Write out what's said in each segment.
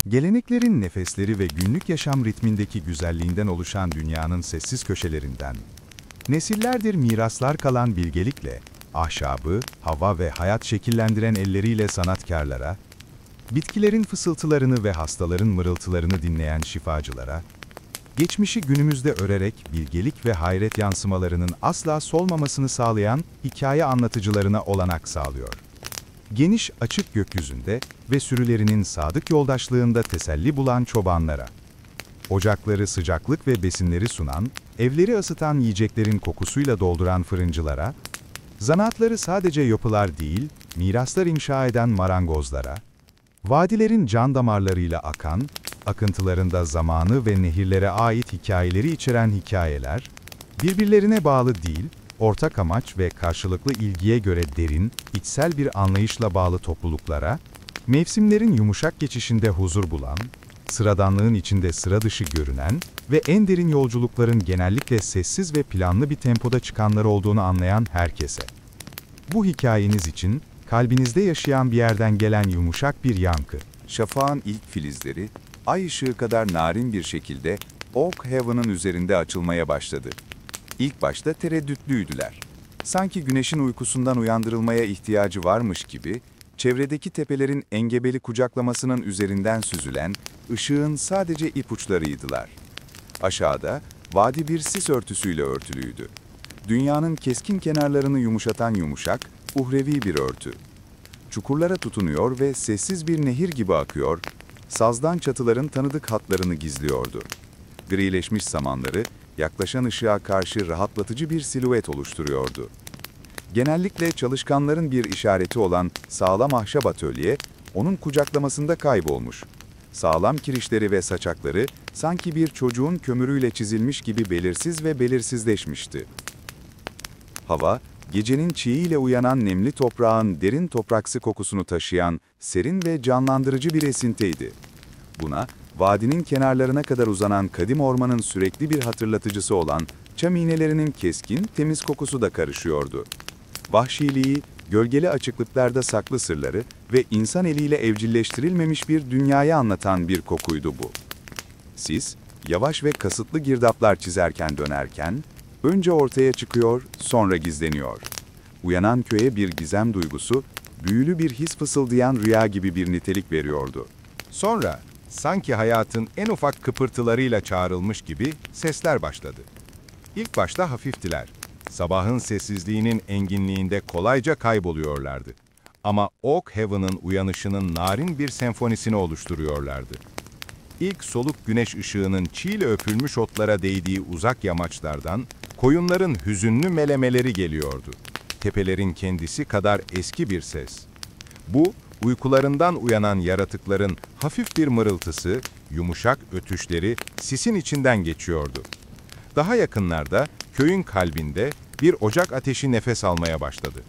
Geleneklerin nefesleri ve günlük yaşam ritmindeki güzelliğinden oluşan dünyanın sessiz köşelerinden, nesillerdir miraslar kalan bilgelikle, ahşabı, hava ve hayat şekillendiren elleriyle sanatkarlara, bitkilerin fısıltılarını ve hastaların mırıltılarını dinleyen şifacılara, geçmişi günümüzde örerek bilgelik ve hayret yansımalarının asla solmamasını sağlayan hikaye anlatıcılarına olanak sağlıyor. Geniş açık gökyüzünde ve sürülerinin sadık yoldaşlığında teselli bulan çobanlara, ocakları sıcaklık ve besinleri sunan, evleri ısıtan yiyeceklerin kokusuyla dolduran fırıncılara, zanaatları sadece yapılar değil, miraslar inşa eden marangozlara, vadilerin can damarlarıyla akan, akıntılarında zamanı ve nehirlere ait hikayeleri içeren hikayeler, birbirlerine bağlı değil, ortak amaç ve karşılıklı ilgiye göre derin, içsel bir anlayışla bağlı topluluklara, mevsimlerin yumuşak geçişinde huzur bulan, sıradanlığın içinde sıra dışı görünen ve en derin yolculukların genellikle sessiz ve planlı bir tempoda çıkanları olduğunu anlayan herkese. Bu hikayeniz için, kalbinizde yaşayan bir yerden gelen yumuşak bir yankı. Şafağın ilk filizleri, ay ışığı kadar narin bir şekilde Oak Haven'ın üzerinde açılmaya başladı. İlk başta tereddütlüydüler. Sanki güneşin uykusundan uyandırılmaya ihtiyacı varmış gibi, çevredeki tepelerin engebeli kucaklamasının üzerinden süzülen ışığın sadece ipuçlarıydılar. Aşağıda, vadi bir sis örtüsüyle örtülüydü. Dünyanın keskin kenarlarını yumuşatan yumuşak, uhrevi bir örtü. Çukurlara tutunuyor ve sessiz bir nehir gibi akıyor, sazdan çatıların tanıdık hatlarını gizliyordu. Grileşmiş samanları, yaklaşan ışığa karşı rahatlatıcı bir silüet oluşturuyordu. Genellikle çalışkanların bir işareti olan sağlam ahşap atölye, onun kucaklamasında kaybolmuş. Sağlam kirişleri ve saçakları, sanki bir çocuğun kömürüyle çizilmiş gibi belirsiz ve belirsizleşmişti. Hava, gecenin çiğiyle uyanan nemli toprağın derin topraksı kokusunu taşıyan serin ve canlandırıcı bir esintiydi. Buna, vadinin kenarlarına kadar uzanan kadim ormanın sürekli bir hatırlatıcısı olan çam iğnelerinin keskin, temiz kokusu da karışıyordu. Vahşiliği, gölgeli açıklıklarda saklı sırları ve insan eliyle evcilleştirilmemiş bir dünyayı anlatan bir kokuydu bu. Sis, yavaş ve kasıtlı girdaplar çizerken dönerken, önce ortaya çıkıyor, sonra gizleniyor. Uyanan köye bir gizem duygusu, büyülü bir his fısıldayan rüya gibi bir nitelik veriyordu. Sonra, sanki hayatın en ufak kıpırtılarıyla çağrılmış gibi sesler başladı. İlk başta hafiftiler. Sabahın sessizliğinin enginliğinde kolayca kayboluyorlardı. Ama Oak Haven'ın uyanışının narin bir senfonisini oluşturuyorlardı. İlk soluk güneş ışığının çiğle öpülmüş otlara değdiği uzak yamaçlardan, koyunların hüzünlü melemeleri geliyordu. Tepelerin kendisi kadar eski bir ses. Bu, uykularından uyanan yaratıkların hafif bir mırıltısı, yumuşak ötüşleri sisin içinden geçiyordu. Daha yakınlarda, köyün kalbinde bir ocak ateşi nefes almaya başladı.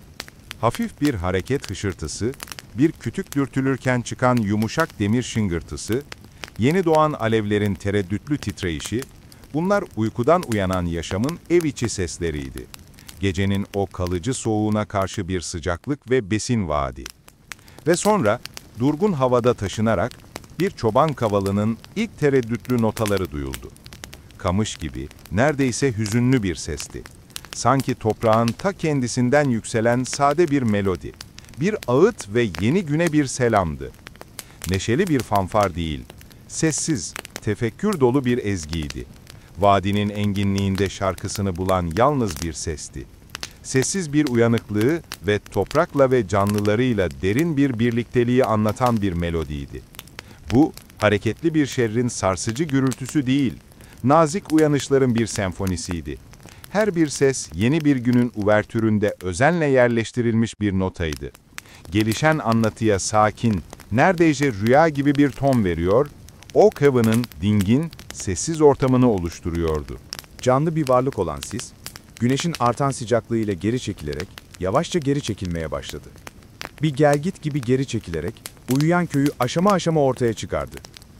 Hafif bir hareket hışırtısı, bir kütük dürtülürken çıkan yumuşak demir şıngırtısı, yeni doğan alevlerin tereddütlü titreyişi, bunlar uykudan uyanan yaşamın ev içi sesleriydi. Gecenin o kalıcı soğuğuna karşı bir sıcaklık ve besin vaadi. Ve sonra, durgun havada taşınarak, bir çoban kavalının ilk tereddütlü notaları duyuldu. Kamış gibi, neredeyse hüzünlü bir sesti. Sanki toprağın ta kendisinden yükselen sade bir melodi. Bir ağıt ve yeni güne bir selamdı. Neşeli bir fanfar değil, sessiz, tefekkür dolu bir ezgiydi. Vadinin enginliğinde şarkısını bulan yalnız bir sesti. Sessiz bir uyanıklığı ve toprakla ve canlılarıyla derin bir birlikteliği anlatan bir melodiydi. Bu, hareketli bir şehrin sarsıcı gürültüsü değil, nazik uyanışların bir senfonisiydi. Her bir ses yeni bir günün uvertüründe özenle yerleştirilmiş bir notaydı. Gelişen anlatıya sakin, neredeyse rüya gibi bir ton veriyor, Oak Haven'ın dingin, sessiz ortamını oluşturuyordu. Canlı bir varlık olan sis, güneşin artan sıcaklığıyla geri çekilerek, yavaşça geri çekilmeye başladı. Bir gelgit gibi geri çekilerek, uyuyan köyü aşama aşama ortaya çıkardı.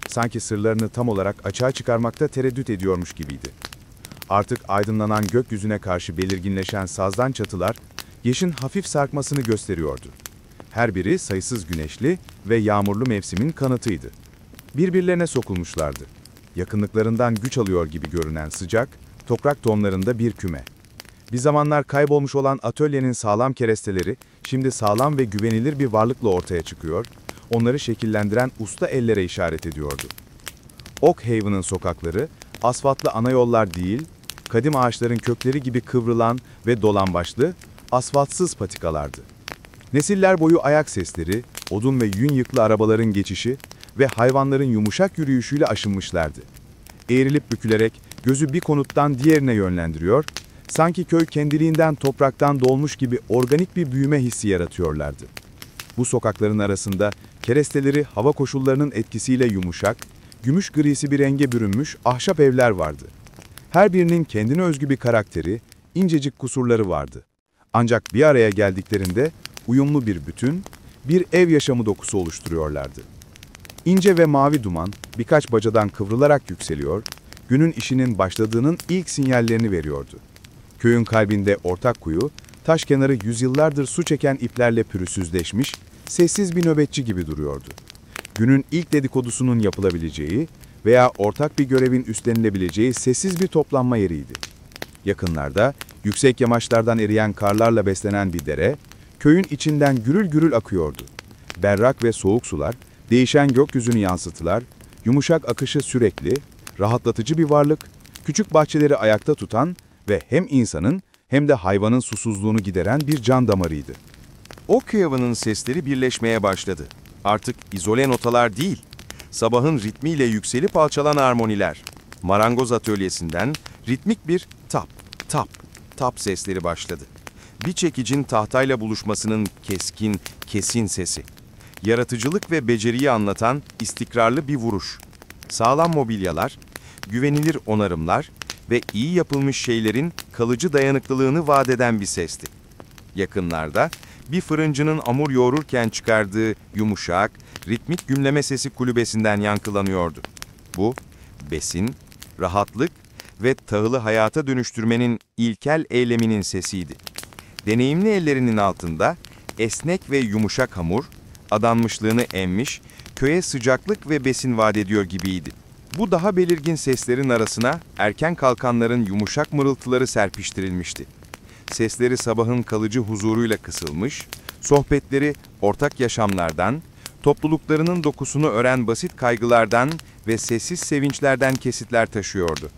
Sanki sırlarını tam olarak açığa çıkarmakta tereddüt ediyormuş gibiydi. Artık aydınlanan gökyüzüne karşı belirginleşen sazdan çatılar, yeşin hafif sarkmasını gösteriyordu. Her biri sayısız güneşli ve yağmurlu mevsimin kanıtıydı. Birbirlerine sokulmuşlardı. Yakınlıklarından güç alıyor gibi görünen sıcak, toprak tonlarında bir küme. Bir zamanlar kaybolmuş olan atölyenin sağlam keresteleri, şimdi sağlam ve güvenilir bir varlıkla ortaya çıkıyor, onları şekillendiren usta ellere işaret ediyordu. Oakhaven'ın sokakları, asfaltlı ana yollar değil, kadim ağaçların kökleri gibi kıvrılan ve dolambaçlı, asfaltsız patikalardı. Nesiller boyu ayak sesleri, odun ve yün yüklü arabaların geçişi ve hayvanların yumuşak yürüyüşüyle aşınmışlardı. Eğrilip bükülerek gözü bir konuttan diğerine yönlendiriyor, sanki köy kendiliğinden topraktan dolmuş gibi organik bir büyüme hissi yaratıyorlardı. Bu sokakların arasında keresteleri hava koşullarının etkisiyle yumuşak, gümüş grisi bir renge bürünmüş ahşap evler vardı. Her birinin kendine özgü bir karakteri, incecik kusurları vardı. Ancak bir araya geldiklerinde uyumlu bir bütün, bir ev yaşamı dokusu oluşturuyorlardı. İnce ve mavi duman birkaç bacadan kıvrılarak yükseliyor, günün işinin başladığının ilk sinyallerini veriyordu. Köyün kalbinde ortak kuyu, taş kenarı yüzyıllardır su çeken iplerle pürüzsüzleşmiş, sessiz bir nöbetçi gibi duruyordu. Günün ilk dedikodusunun yapılabileceği veya ortak bir görevin üstlenilebileceği sessiz bir toplanma yeriydi. Yakınlarda, yüksek yamaçlardan eriyen karlarla beslenen bir dere, köyün içinden gürül gürül akıyordu. Berrak ve soğuk sular, değişen gökyüzünü yansıttılar, yumuşak akışı sürekli, rahatlatıcı bir varlık, küçük bahçeleri ayakta tutan ve hem insanın hem de hayvanın susuzluğunu gideren bir can damarıydı. Oakhaven'ın sesleri birleşmeye başladı. Artık izole notalar değil, sabahın ritmiyle yükselip alçalan armoniler. Marangoz atölyesinden ritmik bir tap, tap, tap sesleri başladı. Bir çekicin tahtayla buluşmasının keskin, kesin sesi. Yaratıcılık ve beceriyi anlatan istikrarlı bir vuruş. Sağlam mobilyalar, güvenilir onarımlar ve iyi yapılmış şeylerin kalıcı dayanıklılığını vaat eden bir sesti. Yakınlarda bir fırıncının hamur yoğururken çıkardığı yumuşak, ritmik gümleme sesi kulübesinden yankılanıyordu. Bu, besin, rahatlık ve tahılı hayata dönüştürmenin ilkel eyleminin sesiydi. Deneyimli ellerinin altında esnek ve yumuşak hamur, adanmışlığını emmiş, köye sıcaklık ve besin vaat ediyor gibiydi. Bu daha belirgin seslerin arasına erken kalkanların yumuşak mırıltıları serpiştirilmişti. Sesleri sabahın kalıcı huzuruyla kısılmış, sohbetleri ortak yaşamlardan, topluluklarının dokusunu ören basit kaygılardan ve sessiz sevinçlerden kesitler taşıyordu.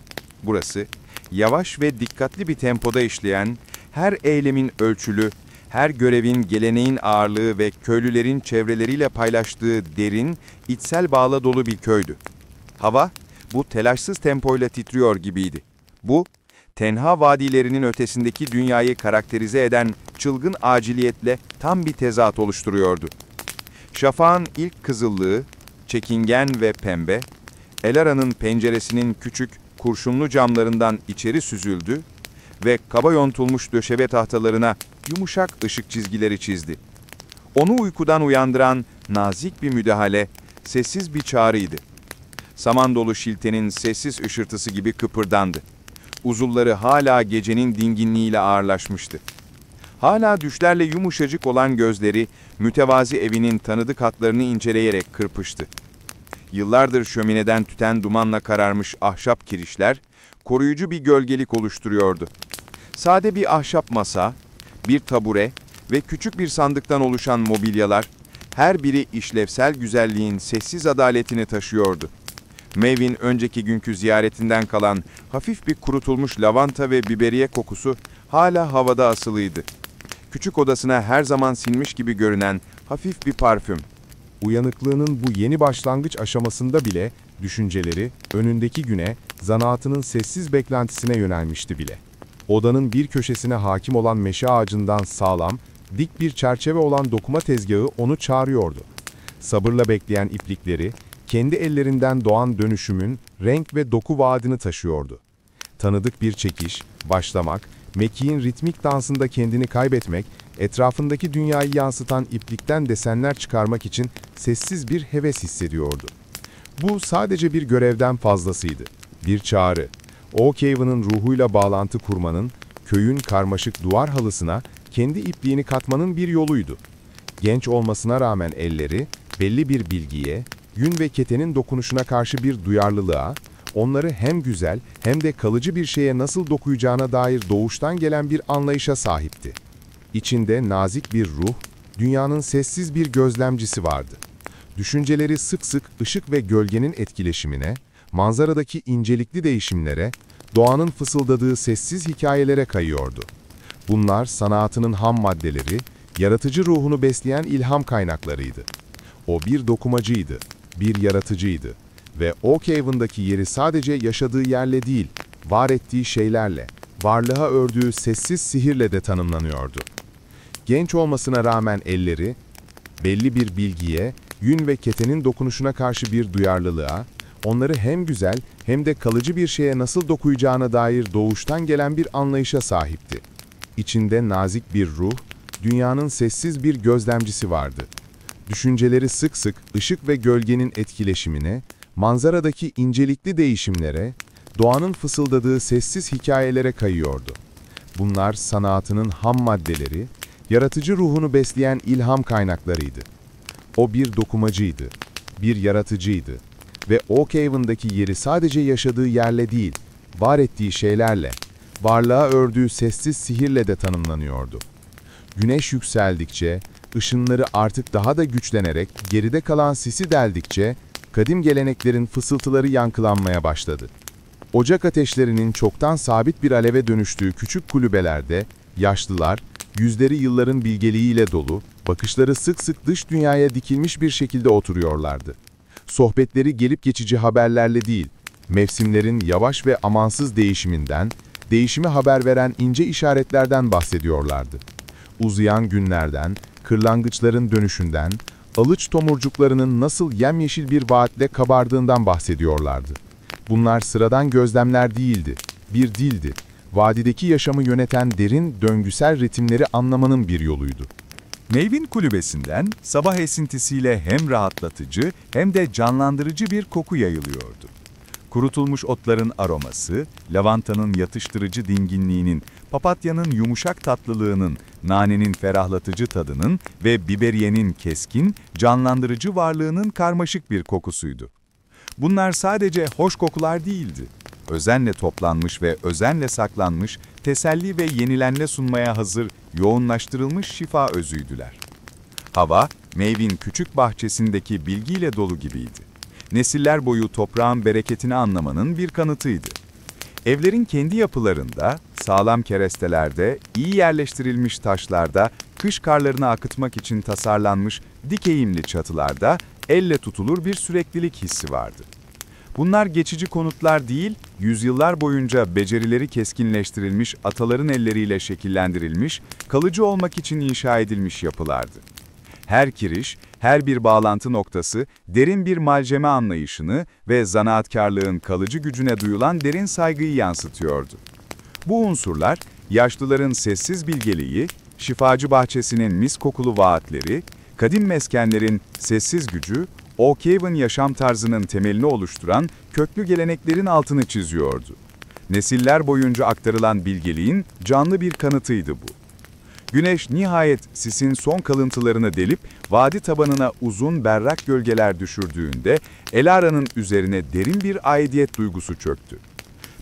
Burası, yavaş ve dikkatli bir tempoda işleyen, her eylemin ölçülü, her görevin geleneğin ağırlığı ve köylülerin çevreleriyle paylaştığı derin, içsel bağla dolu bir köydü. Hava, bu telaşsız tempoyla titriyor gibiydi. Bu, tenha vadilerinin ötesindeki dünyayı karakterize eden çılgın aciliyetle tam bir tezat oluşturuyordu. Şafağın ilk kızıllığı, çekingen ve pembe, Elara'nın penceresinin küçük, kurşunlu camlarından içeri süzüldü ve kaba yontulmuş döşeme tahtalarına yumuşak ışık çizgileri çizdi. Onu uykudan uyandıran nazik bir müdahale, sessiz bir çağrıydı. Saman dolu şiltenin sessiz ışırtısı gibi kıpırdandı. Uzulları hala gecenin dinginliğiyle ağırlaşmıştı. Hala düşlerle yumuşacık olan gözleri, mütevazi evinin tanıdık hatlarını inceleyerek kırpıştı. Yıllardır şömineden tüten dumanla kararmış ahşap kirişler, koruyucu bir gölgelik oluşturuyordu. Sade bir ahşap masa, bir tabure ve küçük bir sandıktan oluşan mobilyalar, her biri işlevsel güzelliğin sessiz adaletini taşıyordu. Maeve'in önceki günkü ziyaretinden kalan hafif bir kurutulmuş lavanta ve biberiye kokusu hala havada asılıydı. Küçük odasına her zaman sinmiş gibi görünen hafif bir parfüm. Uyanıklığının bu yeni başlangıç aşamasında bile düşünceleri önündeki güne, zanaatının sessiz beklentisine yönelmişti bile. Odanın bir köşesine hakim olan meşe ağacından sağlam, dik bir çerçeve olan dokuma tezgahı onu çağırıyordu. Sabırla bekleyen iplikleri, kendi ellerinden doğan dönüşümün renk ve doku vaadini taşıyordu. Tanıdık bir çekiş, başlamak, mekiğin ritmik dansında kendini kaybetmek, etrafındaki dünyayı yansıtan iplikten desenler çıkarmak için sessiz bir heves hissediyordu. Bu sadece bir görevden fazlasıydı. Bir çağrı. Oakhaven'ın ruhuyla bağlantı kurmanın, köyün karmaşık duvar halısına kendi ipliğini katmanın bir yoluydu. Genç olmasına rağmen elleri, belli bir bilgiye, yün ve ketenin dokunuşuna karşı bir duyarlılığa, onları hem güzel hem de kalıcı bir şeye nasıl dokuyacağına dair doğuştan gelen bir anlayışa sahipti. İçinde nazik bir ruh, dünyanın sessiz bir gözlemcisi vardı. Düşünceleri sık sık ışık ve gölgenin etkileşimine, manzaradaki incelikli değişimlere, doğanın fısıldadığı sessiz hikayelere kayıyordu. Bunlar sanatının ham maddeleri, yaratıcı ruhunu besleyen ilham kaynaklarıydı. O bir dokumacıydı, bir yaratıcıydı ve Oakhaven'daki yeri sadece yaşadığı yerle değil, var ettiği şeylerle, varlığa ördüğü sessiz sihirle de tanımlanıyordu. Genç olmasına rağmen elleri, belli bir bilgiye, yün ve ketenin dokunuşuna karşı bir duyarlılığa, onları hem güzel hem de kalıcı bir şeye nasıl dokuyacağına dair doğuştan gelen bir anlayışa sahipti. İçinde nazik bir ruh, dünyanın sessiz bir gözlemcisi vardı. Düşünceleri sık sık ışık ve gölgenin etkileşimine, manzaradaki incelikli değişimlere, doğanın fısıldadığı sessiz hikayelere kayıyordu. Bunlar sanatının ham maddeleri, yaratıcı ruhunu besleyen ilham kaynaklarıydı. O bir dokumacıydı, bir yaratıcıydı ve Oakhaven'daki yeri sadece yaşadığı yerle değil, var ettiği şeylerle, varlığa ördüğü sessiz sihirle de tanımlanıyordu. Güneş yükseldikçe, ışınları artık daha da güçlenerek geride kalan sisi deldikçe, kadim geleneklerin fısıltıları yankılanmaya başladı. Ocak ateşlerinin çoktan sabit bir aleve dönüştüğü küçük kulübelerde, yaşlılar, yüzleri yılların bilgeliğiyle dolu, bakışları sık sık dış dünyaya dikilmiş bir şekilde oturuyorlardı. Sohbetleri gelip geçici haberlerle değil, mevsimlerin yavaş ve amansız değişiminden, değişimi haber veren ince işaretlerden bahsediyorlardı. Uzayan günlerden, kırlangıçların dönüşünden, alıç tomurcuklarının nasıl yemyeşil bir vaatle kabardığından bahsediyorlardı. Bunlar sıradan gözlemler değildi, bir dildi. Vadideki yaşamı yöneten derin, döngüsel ritimleri anlamanın bir yoluydu. Maven kulübesinden sabah esintisiyle hem rahatlatıcı hem de canlandırıcı bir koku yayılıyordu. Kurutulmuş otların aroması, lavantanın yatıştırıcı dinginliğinin, papatyanın yumuşak tatlılığının, nanenin ferahlatıcı tadının ve biberiyenin keskin, canlandırıcı varlığının karmaşık bir kokusuydu. Bunlar sadece hoş kokular değildi. Özenle toplanmış ve özenle saklanmış, teselli ve yenilenme sunmaya hazır, yoğunlaştırılmış şifa özüydüler. Hava, Maven küçük bahçesindeki bilgiyle dolu gibiydi. Nesiller boyu toprağın bereketini anlamanın bir kanıtıydı. Evlerin kendi yapılarında, sağlam kerestelerde, iyi yerleştirilmiş taşlarda, kış karlarını akıtmak için tasarlanmış dik eğimli çatılarda elle tutulur bir süreklilik hissi vardı. Bunlar geçici konutlar değil, yüzyıllar boyunca becerileri keskinleştirilmiş, ataların elleriyle şekillendirilmiş, kalıcı olmak için inşa edilmiş yapılardı. Her kiriş, her bir bağlantı noktası, derin bir malzeme anlayışını ve zanaatkarlığın kalıcı gücüne duyulan derin saygıyı yansıtıyordu. Bu unsurlar, yaşlıların sessiz bilgeliği, şifacı bahçesinin mis kokulu vaatleri, kadim meskenlerin sessiz gücü, Oakhaven yaşam tarzının temelini oluşturan köklü geleneklerin altını çiziyordu. Nesiller boyunca aktarılan bilgeliğin canlı bir kanıtıydı bu. Güneş nihayet sisin son kalıntılarını delip vadi tabanına uzun berrak gölgeler düşürdüğünde Elara'nın üzerine derin bir aidiyet duygusu çöktü.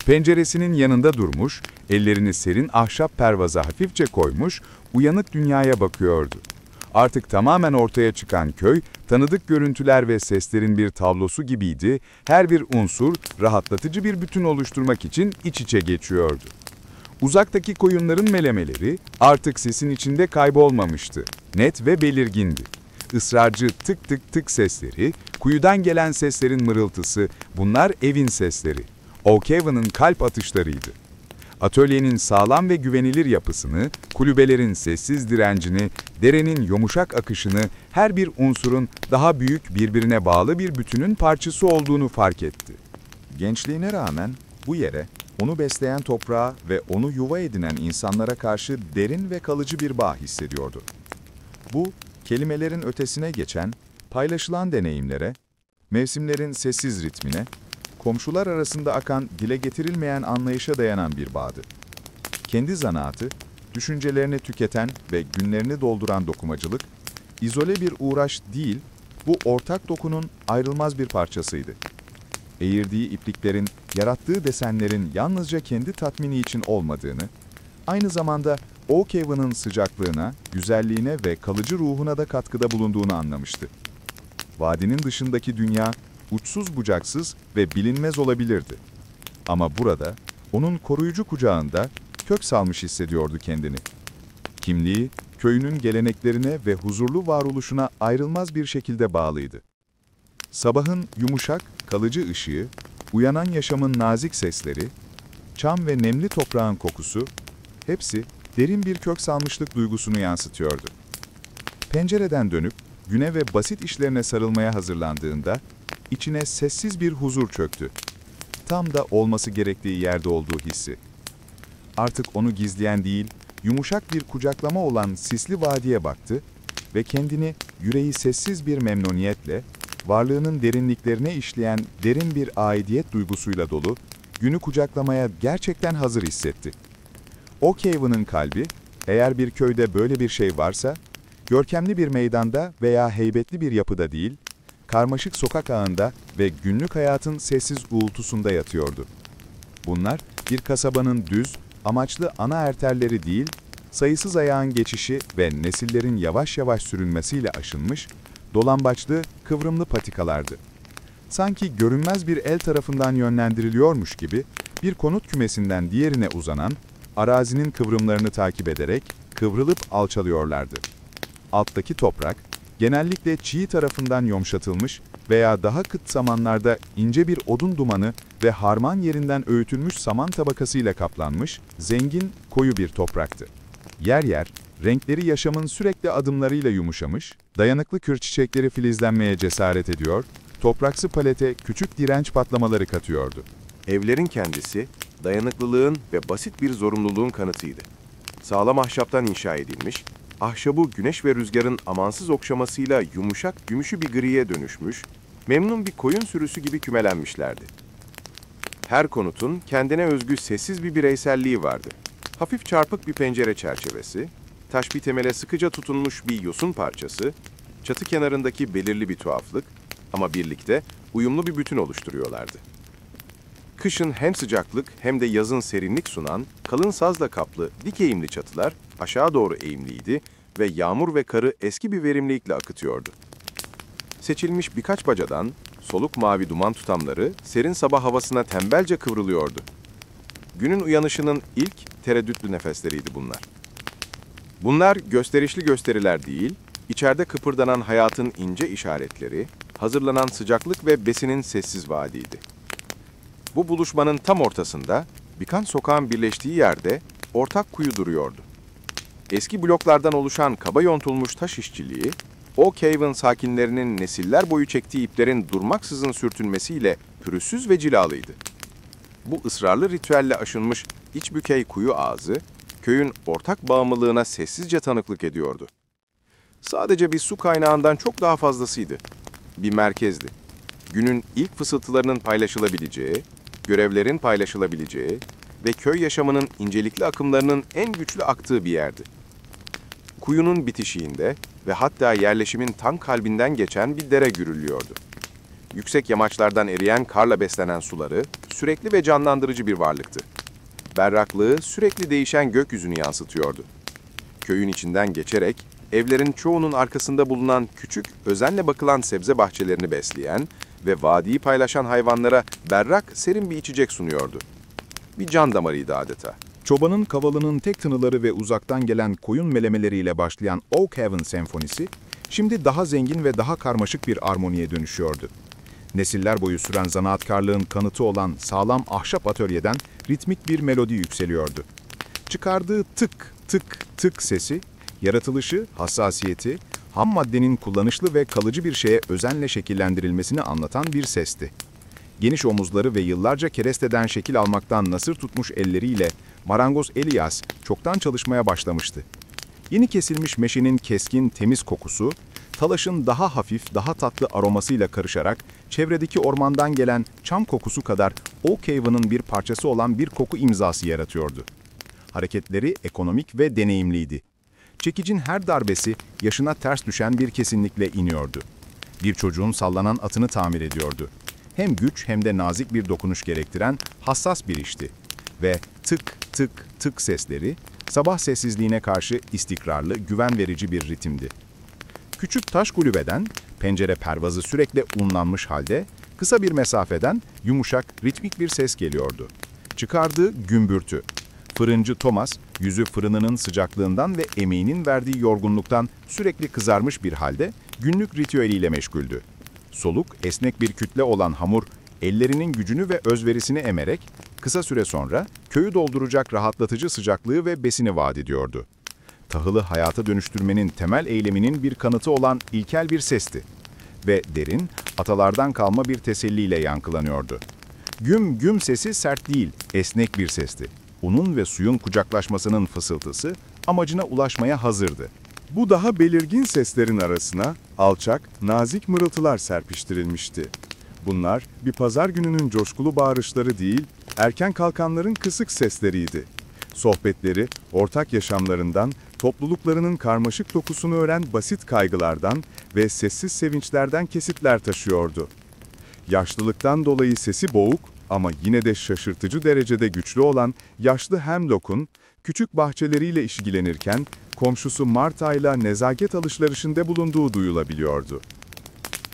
Penceresinin yanında durmuş, ellerini serin ahşap pervaza hafifçe koymuş, uyanık dünyaya bakıyordu. Artık tamamen ortaya çıkan köy, tanıdık görüntüler ve seslerin bir tablosu gibiydi, her bir unsur rahatlatıcı bir bütün oluşturmak için iç içe geçiyordu. Uzaktaki koyunların melemeleri artık sesin içinde kaybolmamıştı, net ve belirgindi. Israrcı tık tık tık sesleri, kuyudan gelen seslerin mırıltısı, bunlar evin sesleri. Oakhaven'ın kalp atışlarıydı. Atölyenin sağlam ve güvenilir yapısını, kulübelerin sessiz direncini, derenin yumuşak akışını, her bir unsurun daha büyük, birbirine bağlı bir bütünün parçası olduğunu fark etti. Gençliğine rağmen bu yere, onu besleyen toprağa ve onu yuva edinen insanlara karşı derin ve kalıcı bir bağ hissediyordu. Bu, kelimelerin ötesine geçen, paylaşılan deneyimlere, mevsimlerin sessiz ritmine, komşular arasında akan dile getirilmeyen anlayışa dayanan bir bağdı. Kendi zanaatı, düşüncelerini tüketen ve günlerini dolduran dokumacılık, izole bir uğraş değil, Bu ortak dokunun ayrılmaz bir parçasıydı. Eğirdiği ipliklerin, yarattığı desenlerin yalnızca kendi tatmini için olmadığını, aynı zamanda Oak Haven'ın sıcaklığına, güzelliğine ve kalıcı ruhuna da katkıda bulunduğunu anlamıştı. Vadinin dışındaki dünya, uçsuz bucaksız ve bilinmez olabilirdi. Ama burada, onun koruyucu kucağında kök salmış hissediyordu kendini. Kimliği, köyünün geleneklerine ve huzurlu varoluşuna ayrılmaz bir şekilde bağlıydı. Sabahın yumuşak, kalıcı ışığı, uyanan yaşamın nazik sesleri, çam ve nemli toprağın kokusu, hepsi derin bir kök salmışlık duygusunu yansıtıyordu. Pencereden dönüp, güne ve basit işlerine sarılmaya hazırlandığında, içine sessiz bir huzur çöktü. Tam da olması gerektiği yerde olduğu hissi. Artık onu gizleyen değil, yumuşak bir kucaklama olan sisli vadiye baktı ve kendini yüreği sessiz bir memnuniyetle, varlığının derinliklerine işleyen derin bir aidiyet duygusuyla dolu, günü kucaklamaya gerçekten hazır hissetti. Oak Haven'ın kalbi, eğer bir köyde böyle bir şey varsa, görkemli bir meydanda veya heybetli bir yapıda değil, karmaşık sokak ağında ve günlük hayatın sessiz uğultusunda yatıyordu. Bunlar, bir kasabanın düz, amaçlı ana arterleri değil, sayısız ayağın geçişi ve nesillerin yavaş yavaş sürünmesiyle aşınmış, dolambaçlı, kıvrımlı patikalardı. Sanki görünmez bir el tarafından yönlendiriliyormuş gibi, bir konut kümesinden diğerine uzanan, arazinin kıvrımlarını takip ederek kıvrılıp alçalıyorlardı. Alttaki toprak, genellikle çiğ tarafından yumuşatılmış veya daha kıt zamanlarda ince bir odun dumanı ve harman yerinden öğütülmüş saman tabakasıyla kaplanmış, zengin, koyu bir topraktı. Yer yer, renkleri yaşamın sürekli adımlarıyla yumuşamış, dayanıklı kür çiçekleri filizlenmeye cesaret ediyor, topraksı palete küçük direnç patlamaları katıyordu. Evlerin kendisi, dayanıklılığın ve basit bir zorunluluğun kanıtıydı. Sağlam ahşaptan inşa edilmiş, ahşabı güneş ve rüzgarın amansız okşamasıyla yumuşak, gümüşü bir griye dönüşmüş, memnun bir koyun sürüsü gibi kümelenmişlerdi. Her konutun kendine özgü sessiz bir bireyselliği vardı. Hafif çarpık bir pencere çerçevesi, taş bir temele sıkıca tutunmuş bir yosun parçası, çatı kenarındaki belirli bir tuhaflık ama birlikte uyumlu bir bütün oluşturuyorlardı. Kışın hem sıcaklık hem de yazın serinlik sunan, kalın sazla kaplı, dik eğimli çatılar aşağı doğru eğimliydi ve yağmur ve karı eski bir verimlilikle akıtıyordu. Seçilmiş birkaç bacadan, soluk mavi duman tutamları serin sabah havasına tembelce kıvrılıyordu. Günün uyanışının ilk tereddütlü nefesleriydi bunlar. Bunlar gösterişli gösteriler değil, içeride kıpırdanan hayatın ince işaretleri, hazırlanan sıcaklık ve besinin sessiz vaadiydi. Bu buluşmanın tam ortasında, birkaç sokağın birleştiği yerde ortak kuyu duruyordu. Eski bloklardan oluşan kaba yontulmuş taş işçiliği, Oak Haven sakinlerinin nesiller boyu çektiği iplerin durmaksızın sürtünmesiyle pürüzsüz ve cilalıydı. Bu ısrarlı ritüelle aşınmış iç bükey kuyu ağzı, köyün ortak bağımlılığına sessizce tanıklık ediyordu. Sadece bir su kaynağından çok daha fazlasıydı. Bir merkezdi. Günün ilk fısıltılarının paylaşılabileceği, görevlerin paylaşılabileceği ve köy yaşamının incelikli akımlarının en güçlü aktığı bir yerdi. Kuyunun bitişiğinde ve hatta yerleşimin tam kalbinden geçen bir dere gürülüyordu. Yüksek yamaçlardan eriyen karla beslenen suları sürekli ve canlandırıcı bir varlıktı. Berraklığı sürekli değişen gökyüzünü yansıtıyordu. Köyün içinden geçerek evlerin çoğunun arkasında bulunan küçük, özenle bakılan sebze bahçelerini besleyen ve vadiyi paylaşan hayvanlara berrak, serin bir içecek sunuyordu. Bir can damarıydı adeta. Çobanın kavalının tek tınıları ve uzaktan gelen koyun melemeleriyle başlayan Oak Haven senfonisi, şimdi daha zengin ve daha karmaşık bir armoniye dönüşüyordu. Nesiller boyu süren zanaatkarlığın kanıtı olan sağlam ahşap atölyeden ritmik bir melodi yükseliyordu. Çıkardığı tık tık tık sesi, yaratılışı, hassasiyeti, ham maddenin kullanışlı ve kalıcı bir şeye özenle şekillendirilmesini anlatan bir sesti. Geniş omuzları ve yıllarca keresteden şekil almaktan nasır tutmuş elleriyle marangoz Elias çoktan çalışmaya başlamıştı. Yeni kesilmiş meşenin keskin, temiz kokusu, talaşın daha hafif, daha tatlı aromasıyla karışarak çevredeki ormandan gelen çam kokusu kadar Oak Haven'ın bir parçası olan bir koku imzası yaratıyordu. Hareketleri ekonomik ve deneyimliydi. Çekicin her darbesi yaşına ters düşen bir kesinlikle iniyordu. Bir çocuğun sallanan atını tamir ediyordu. Hem güç hem de nazik bir dokunuş gerektiren hassas bir işti. Ve tık tık tık sesleri, sabah sessizliğine karşı istikrarlı, güven verici bir ritimdi. Küçük taş kulübeden, pencere pervazı sürekli unlanmış halde, kısa bir mesafeden yumuşak, ritmik bir ses geliyordu. Çıkardığı gümbürtü. Fırıncı Thomas, yüzü fırınının sıcaklığından ve emeğinin verdiği yorgunluktan sürekli kızarmış bir halde günlük ritüeliyle meşguldü. Soluk, esnek bir kütle olan hamur, ellerinin gücünü ve özverisini emerek, kısa süre sonra köyü dolduracak rahatlatıcı sıcaklığı ve besini vaat ediyordu. Tahılı hayata dönüştürmenin temel eyleminin bir kanıtı olan ilkel bir sesti ve derin, atalardan kalma bir teselliyle yankılanıyordu. Güm güm sesi sert değil, esnek bir sesti. Unun ve suyun kucaklaşmasının fısıltısı amacına ulaşmaya hazırdı. Bu daha belirgin seslerin arasına alçak, nazik mırıltılar serpiştirilmişti. Bunlar bir pazar gününün coşkulu bağırışları değil, erken kalkanların kısık sesleriydi. Sohbetleri, ortak yaşamlarından, topluluklarının karmaşık dokusunu öğren basit kaygılardan ve sessiz sevinçlerden kesitler taşıyordu. Yaşlılıktan dolayı sesi boğuk ama yine de şaşırtıcı derecede güçlü olan yaşlı Hemlock'un küçük bahçeleriyle ilgilenirken komşusu Martha'yla nezaket alışverişinde bulunduğu duyulabiliyordu.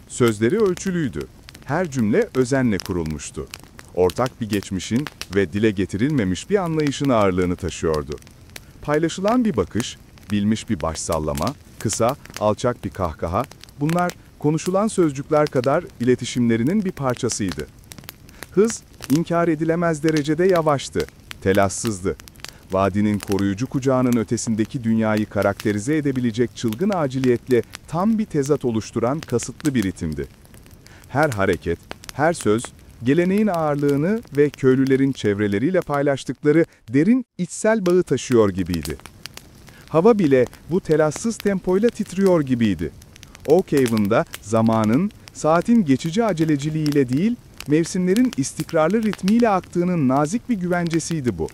Sözleri ölçülüydü. Her cümle özenle kurulmuştu. Ortak bir geçmişin ve dile getirilmemiş bir anlayışın ağırlığını taşıyordu. Paylaşılan bir bakış, bilmiş bir başsallama, kısa, alçak bir kahkaha, bunlar konuşulan sözcükler kadar iletişimlerinin bir parçasıydı. Hız, inkar edilemez derecede yavaştı, telassızdı. Vadinin koruyucu kucağının ötesindeki dünyayı karakterize edebilecek çılgın aciliyetle tam bir tezat oluşturan kasıtlı bir ritimdi. Her hareket, her söz, geleneğin ağırlığını ve köylülerin çevreleriyle paylaştıkları derin içsel bağı taşıyor gibiydi. Hava bile bu telassız tempoyla titriyor gibiydi. Oak Haven'da zamanın, saatin geçici aceleciliğiyle değil, mevsimlerin istikrarlı ritmiyle aktığının nazik bir güvencesiydi bu.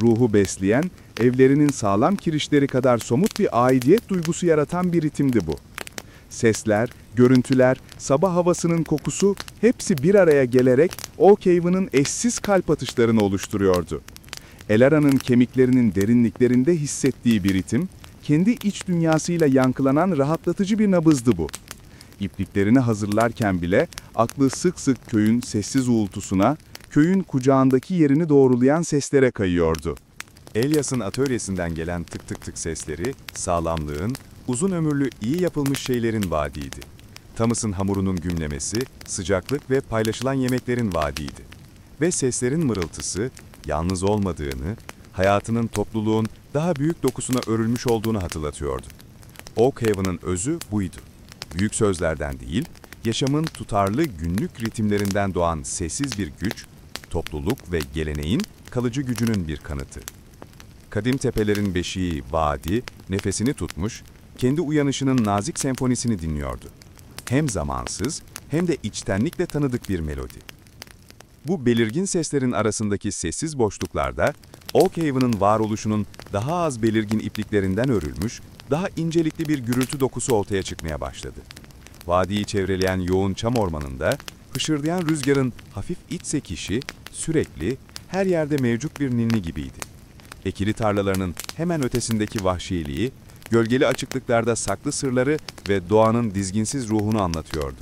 Ruhu besleyen, evlerinin sağlam kirişleri kadar somut bir aidiyet duygusu yaratan bir ritimdi bu. Sesler, görüntüler, sabah havasının kokusu hepsi bir araya gelerek Oak Haven'ın eşsiz kalp atışlarını oluşturuyordu. Elara'nın kemiklerinin derinliklerinde hissettiği bir ritim, kendi iç dünyasıyla yankılanan rahatlatıcı bir nabızdı bu. İpliklerini hazırlarken bile aklı sık sık köyün sessiz uğultusuna, köyün kucağındaki yerini doğrulayan seslere kayıyordu. Elias'ın atölyesinden gelen tık tık tık sesleri, sağlamlığın, uzun ömürlü iyi yapılmış şeylerin vaadiydi. Thomas'ın hamurunun gümlemesi, sıcaklık ve paylaşılan yemeklerin vaadiydi. Ve seslerin mırıltısı, yalnız olmadığını, hayatının topluluğun daha büyük dokusuna örülmüş olduğunu hatırlatıyordu. Oak Haven'ın özü buydu. Büyük sözlerden değil, yaşamın tutarlı günlük ritimlerinden doğan sessiz bir güç, topluluk ve geleneğin kalıcı gücünün bir kanıtı. Kadim tepelerin beşiği vadi, nefesini tutmuş, kendi uyanışının nazik senfonisini dinliyordu. Hem zamansız hem de içtenlikle tanıdık bir melodi. Bu belirgin seslerin arasındaki sessiz boşluklarda, Oak Haven'ın varoluşunun daha az belirgin ipliklerinden örülmüş, daha incelikli bir gürültü dokusu ortaya çıkmaya başladı. Vadiyi çevreleyen yoğun çam ormanında, hışırdayan rüzgarın hafif iç sekişi, sürekli, her yerde mevcut bir ninni gibiydi. Ekili tarlalarının hemen ötesindeki vahşiliği, gölgeli açıklıklarda saklı sırları ve doğanın dizginsiz ruhunu anlatıyordu.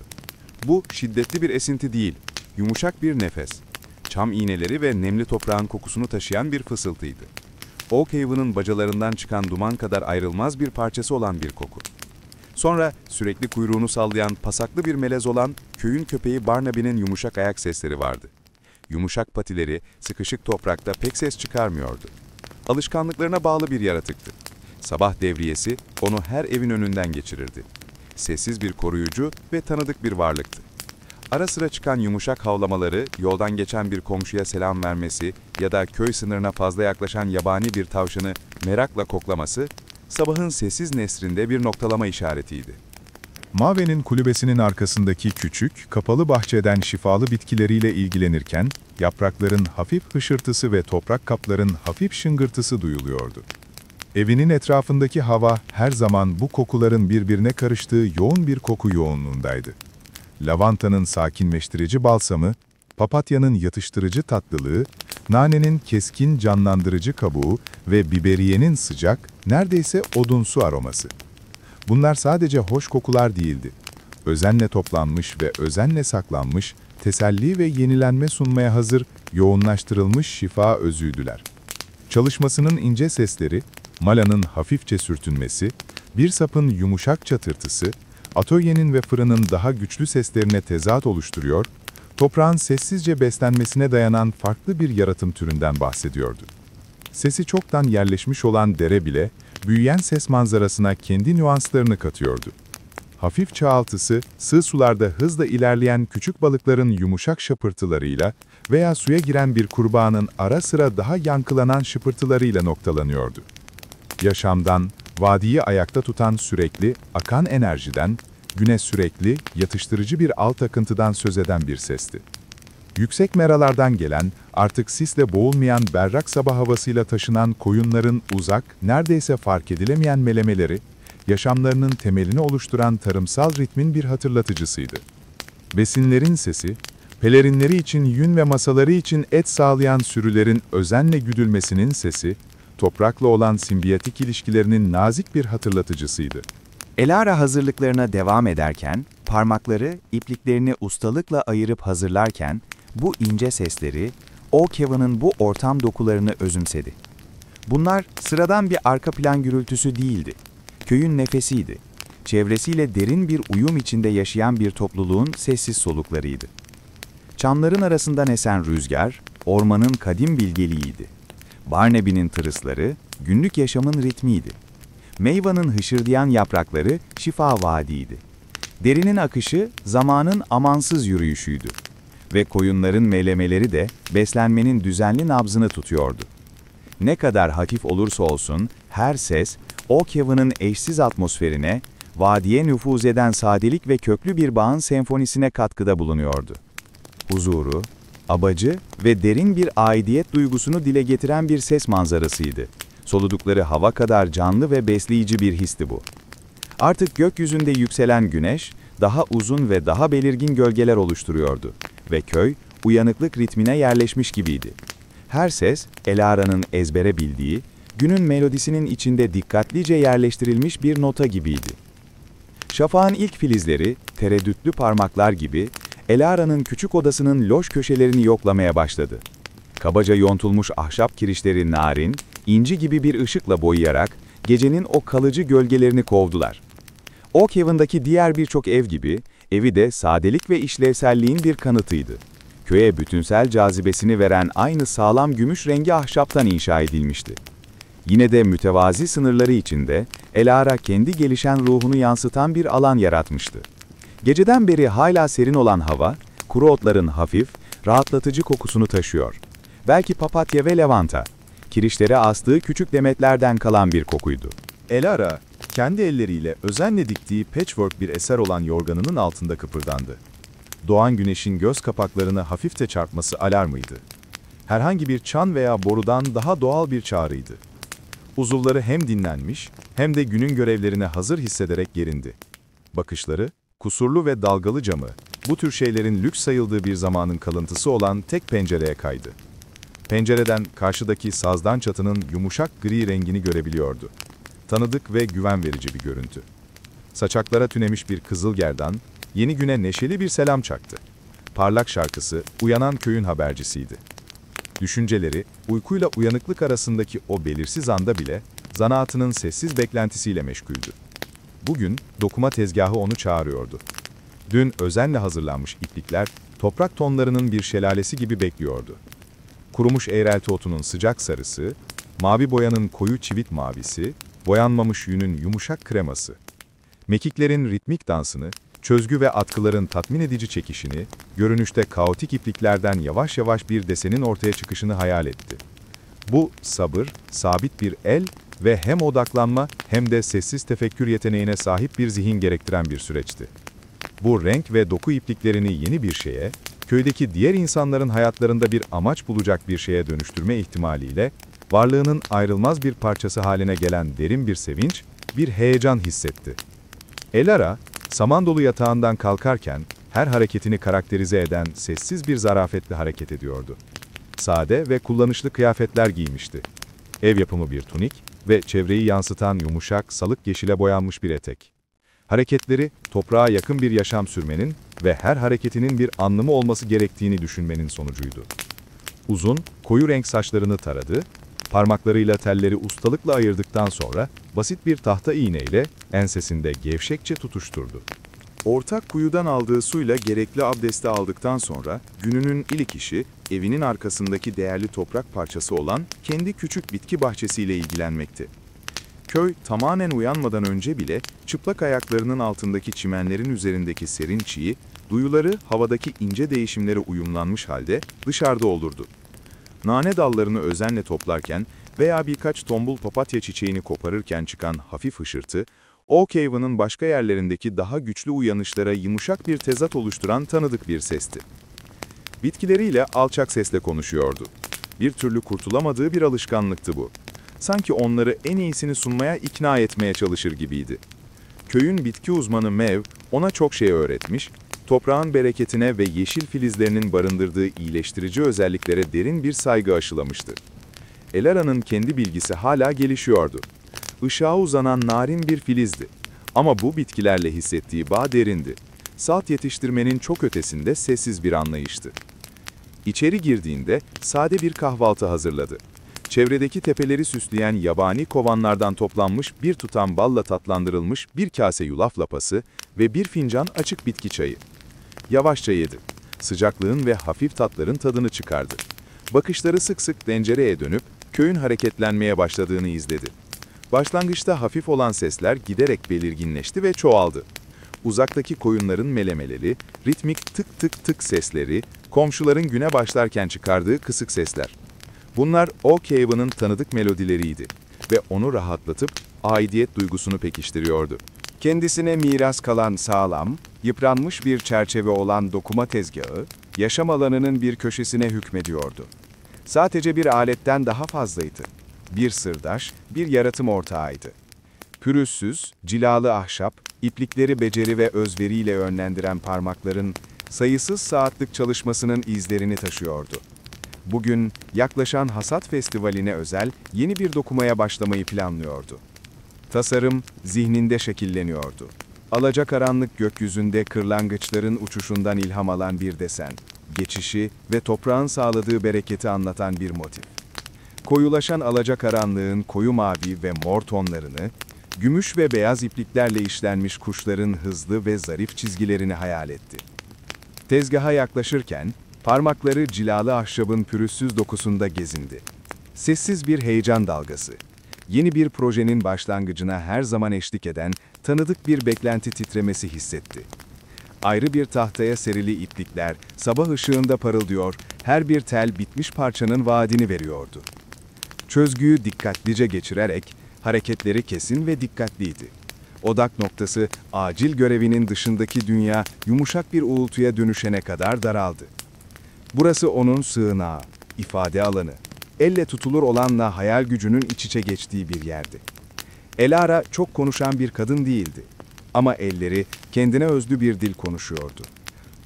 Bu şiddetli bir esinti değil, yumuşak bir nefes. Çam iğneleri ve nemli toprağın kokusunu taşıyan bir fısıltıydı. Oak Haven'ın bacalarından çıkan duman kadar ayrılmaz bir parçası olan bir koku. Sonra sürekli kuyruğunu sallayan pasaklı bir melez olan köyün köpeği Barnaby'nin yumuşak ayak sesleri vardı. Yumuşak patileri sıkışık toprakta pek ses çıkarmıyordu. Alışkanlıklarına bağlı bir yaratıktı. Sabah devriyesi onu her evin önünden geçirirdi. Sessiz bir koruyucu ve tanıdık bir varlıktı. Ara sıra çıkan yumuşak havlamaları, yoldan geçen bir komşuya selam vermesi ya da köy sınırına fazla yaklaşan yabani bir tavşanı merakla koklaması, sabahın sessiz nesrinde bir noktalama işaretiydi. Mave'nin kulübesinin arkasındaki küçük, kapalı bahçeden şifalı bitkileriyle ilgilenirken, yaprakların hafif hışırtısı ve toprak kapların hafif şıngırtısı duyuluyordu. Evinin etrafındaki hava her zaman bu kokuların birbirine karıştığı yoğun bir koku yoğunluğundaydı. Lavantanın sakinleştirici balsamı, papatyanın yatıştırıcı tatlılığı, nanenin keskin canlandırıcı kabuğu ve biberiyenin sıcak, neredeyse odunsu aroması. Bunlar sadece hoş kokular değildi. Özenle toplanmış ve özenle saklanmış, teselli ve yenilenme sunmaya hazır, yoğunlaştırılmış şifa özüydüler. Çalışmasının ince sesleri, malanın hafifçe sürtünmesi, bir sapın yumuşak çatırtısı, atölyenin ve fırının daha güçlü seslerine tezat oluşturuyor, toprağın sessizce beslenmesine dayanan farklı bir yaratım türünden bahsediyordu. Sesi çoktan yerleşmiş olan dere bile, büyüyen ses manzarasına kendi nüanslarını katıyordu. Hafif çağaltısı, sığ sularda hızla ilerleyen küçük balıkların yumuşak şapırtılarıyla veya suya giren bir kurbağanın ara sıra daha yankılanan şıpırtılarıyla noktalanıyordu. Yaşamdan, vadiyi ayakta tutan sürekli, akan enerjiden, güne sürekli, yatıştırıcı bir alt akıntıdan söz eden bir sesti. Yüksek meralardan gelen, artık sisle boğulmayan berrak sabah havasıyla taşınan koyunların uzak, neredeyse fark edilemeyen melemeleri, yaşamlarının temelini oluşturan tarımsal ritmin bir hatırlatıcısıydı. Besinlerin sesi, pelerinleri için yün ve masaları için et sağlayan sürülerin özenle güdülmesinin sesi, toprakla olan simbiyotik ilişkilerinin nazik bir hatırlatıcısıydı. Elara hazırlıklarına devam ederken, parmakları ipliklerini ustalıkla ayırıp hazırlarken, bu ince sesleri, Oak Haven'ın bu ortam dokularını özümsedi. Bunlar sıradan bir arka plan gürültüsü değildi. Köyün nefesiydi. Çevresiyle derin bir uyum içinde yaşayan bir topluluğun sessiz soluklarıydı. Çamların arasından esen rüzgar, ormanın kadim bilgeliğiydi. Barnaby'nin tırısları, günlük yaşamın ritmiydi. Meyvanın hışırdayan yaprakları şifa vaadiydi. Derinin akışı zamanın amansız yürüyüşüydü. Ve koyunların melemeleri de beslenmenin düzenli nabzını tutuyordu. Ne kadar hafif olursa olsun her ses, Oak Haven'ın eşsiz atmosferine, vadiye nüfuz eden sadelik ve köklü bir bağın senfonisine katkıda bulunuyordu. Huzuru, abacı ve derin bir aidiyet duygusunu dile getiren bir ses manzarasıydı. Soludukları hava kadar canlı ve besleyici bir histi bu. Artık gökyüzünde yükselen güneş, daha uzun ve daha belirgin gölgeler oluşturuyordu ve köy, uyanıklık ritmine yerleşmiş gibiydi. Her ses, Elara'nın ezbere bildiği, günün melodisinin içinde dikkatlice yerleştirilmiş bir nota gibiydi. Şafağın ilk filizleri, tereddütlü parmaklar gibi, Elara'nın küçük odasının loş köşelerini yoklamaya başladı. Kabaca yontulmuş ahşap kirişleri narin, inci gibi bir ışıkla boyayarak, gecenin o kalıcı gölgelerini kovdular. Oak Haven'daki diğer birçok ev gibi, evi de sadelik ve işlevselliğin bir kanıtıydı. Köye bütünsel cazibesini veren aynı sağlam gümüş rengi ahşaptan inşa edilmişti. Yine de mütevazi sınırları içinde, Elara kendi gelişen ruhunu yansıtan bir alan yaratmıştı. Geceden beri hala serin olan hava, kuru otların hafif, rahatlatıcı kokusunu taşıyor. Belki papatya ve lavanta, kirişlere astığı küçük demetlerden kalan bir kokuydu. Elara, kendi elleriyle özenle diktiği patchwork bir eser olan yorganının altında kıpırdandı. Doğan güneşin göz kapaklarına hafifçe çarpması alarmıydı. Herhangi bir çan veya borudan daha doğal bir çağrıydı. Uzuvları hem dinlenmiş, hem de günün görevlerine hazır hissederek gerindi. Bakışları, kusurlu ve dalgalı camı, bu tür şeylerin lüks sayıldığı bir zamanın kalıntısı olan tek pencereye kaydı. Pencereden karşıdaki sazdan çatının yumuşak gri rengini görebiliyordu. Tanıdık ve güven verici bir görüntü. Saçaklara tünemiş bir kızılgerdan, yeni güne neşeli bir selam çaktı. Parlak şarkısı, uyanan köyün habercisiydi. Düşünceleri, uykuyla uyanıklık arasındaki o belirsiz anda bile, zanaatının sessiz beklentisiyle meşguldü. Bugün, dokuma tezgahı onu çağırıyordu. Dün özenle hazırlanmış iplikler, toprak tonlarının bir şelalesi gibi bekliyordu. Kurumuş eğrelti otunun sıcak sarısı, mavi boyanın koyu çivit mavisi, boyanmamış yünün yumuşak kreması. Mekiklerin ritmik dansını, çözgü ve atkıların tatmin edici çekişini, görünüşte kaotik ipliklerden yavaş yavaş bir desenin ortaya çıkışını hayal etti. Bu, sabır, sabit bir el ve hem odaklanma hem de sessiz tefekkür yeteneğine sahip bir zihin gerektiren bir süreçti. Bu renk ve doku ipliklerini yeni bir şeye, köydeki diğer insanların hayatlarında bir amaç bulacak bir şeye dönüştürme ihtimaliyle, varlığının ayrılmaz bir parçası haline gelen derin bir sevinç, bir heyecan hissetti. Elara, saman dolu yatağından kalkarken her hareketini karakterize eden sessiz bir zarafetle hareket ediyordu. Sade ve kullanışlı kıyafetler giymişti. Ev yapımı bir tunik ve çevreyi yansıtan yumuşak, salık yeşile boyanmış bir etek. Hareketleri, toprağa yakın bir yaşam sürmenin ve her hareketinin bir anlamı olması gerektiğini düşünmenin sonucuydu. Uzun, koyu renk saçlarını taradı, parmaklarıyla telleri ustalıkla ayırdıktan sonra basit bir tahta iğneyle ensesinde gevşekçe tutuşturdu. Ortak kuyudan aldığı suyla gerekli abdesti aldıktan sonra gününün ilk işi evinin arkasındaki değerli toprak parçası olan kendi küçük bitki bahçesiyle ilgilenmekti. Köy tamamen uyanmadan önce bile çıplak ayaklarının altındaki çimenlerin üzerindeki serin çiği, duyuları havadaki ince değişimlere uyumlanmış halde dışarıda olurdu. Nane dallarını özenle toplarken veya birkaç tombul papatya çiçeğini koparırken çıkan hafif hışırtı, Oak Haven'ın başka yerlerindeki daha güçlü uyanışlara yumuşak bir tezat oluşturan tanıdık bir sesti. Bitkileriyle alçak sesle konuşuyordu. Bir türlü kurtulamadığı bir alışkanlıktı bu. Sanki onları en iyisini sunmaya ikna etmeye çalışır gibiydi. Köyün bitki uzmanı Mev ona çok şey öğretmiş, toprağın bereketine ve yeşil filizlerinin barındırdığı iyileştirici özelliklere derin bir saygı aşılamıştı. Elara'nın kendi bilgisi hala gelişiyordu. Işığa uzanan narin bir filizdi. Ama bu bitkilerle hissettiği bağ derindi. Salt yetiştirmenin çok ötesinde sessiz bir anlayıştı. İçeri girdiğinde sade bir kahvaltı hazırladı. Çevredeki tepeleri süsleyen yabani kovanlardan toplanmış bir tutam balla tatlandırılmış bir kase yulaf lapası ve bir fincan açık bitki çayı. Yavaşça yedi. Sıcaklığın ve hafif tatların tadını çıkardı. Bakışları sık sık pencereye dönüp köyün hareketlenmeye başladığını izledi. Başlangıçta hafif olan sesler giderek belirginleşti ve çoğaldı. Uzaktaki koyunların melemeleri, ritmik tık tık tık sesleri, komşuların güne başlarken çıkardığı kısık sesler. Bunlar Oak Haven'ın tanıdık melodileriydi ve onu rahatlatıp aidiyet duygusunu pekiştiriyordu. Kendisine miras kalan sağlam, yıpranmış bir çerçeve olan dokuma tezgahı, yaşam alanının bir köşesine hükmediyordu. Sadece bir aletten daha fazlaydı. Bir sırdaş, bir yaratım ortağıydı. Pürüzsüz, cilalı ahşap, iplikleri beceri ve özveriyle yönlendiren parmakların sayısız saatlik çalışmasının izlerini taşıyordu. Bugün yaklaşan Hasat Festivali'ne özel yeni bir dokumaya başlamayı planlıyordu. Tasarım zihninde şekilleniyordu. Alacakaranlık gökyüzünde kırlangıçların uçuşundan ilham alan bir desen, geçişi ve toprağın sağladığı bereketi anlatan bir motif. Koyulaşan alacakaranlığın koyu mavi ve mor tonlarını, gümüş ve beyaz ipliklerle işlenmiş kuşların hızlı ve zarif çizgilerini hayal etti. Tezgaha yaklaşırken, parmakları cilalı ahşabın pürüzsüz dokusunda gezindi. Sessiz bir heyecan dalgası. Yeni bir projenin başlangıcına her zaman eşlik eden tanıdık bir beklenti titremesi hissetti. Ayrı bir tahtaya serili iplikler sabah ışığında parıldıyor, her bir tel bitmiş parçanın vaadini veriyordu. Çözgüyü dikkatlice geçirerek hareketleri kesin ve dikkatliydi. Odak noktası acil görevinin dışındaki dünya yumuşak bir uğultuya dönüşene kadar daraldı. Burası onun sığınağı, ifade alanı, elle tutulur olanla hayal gücünün iç içe geçtiği bir yerdi. Elara çok konuşan bir kadın değildi. Ama elleri kendine özgü bir dil konuşuyordu.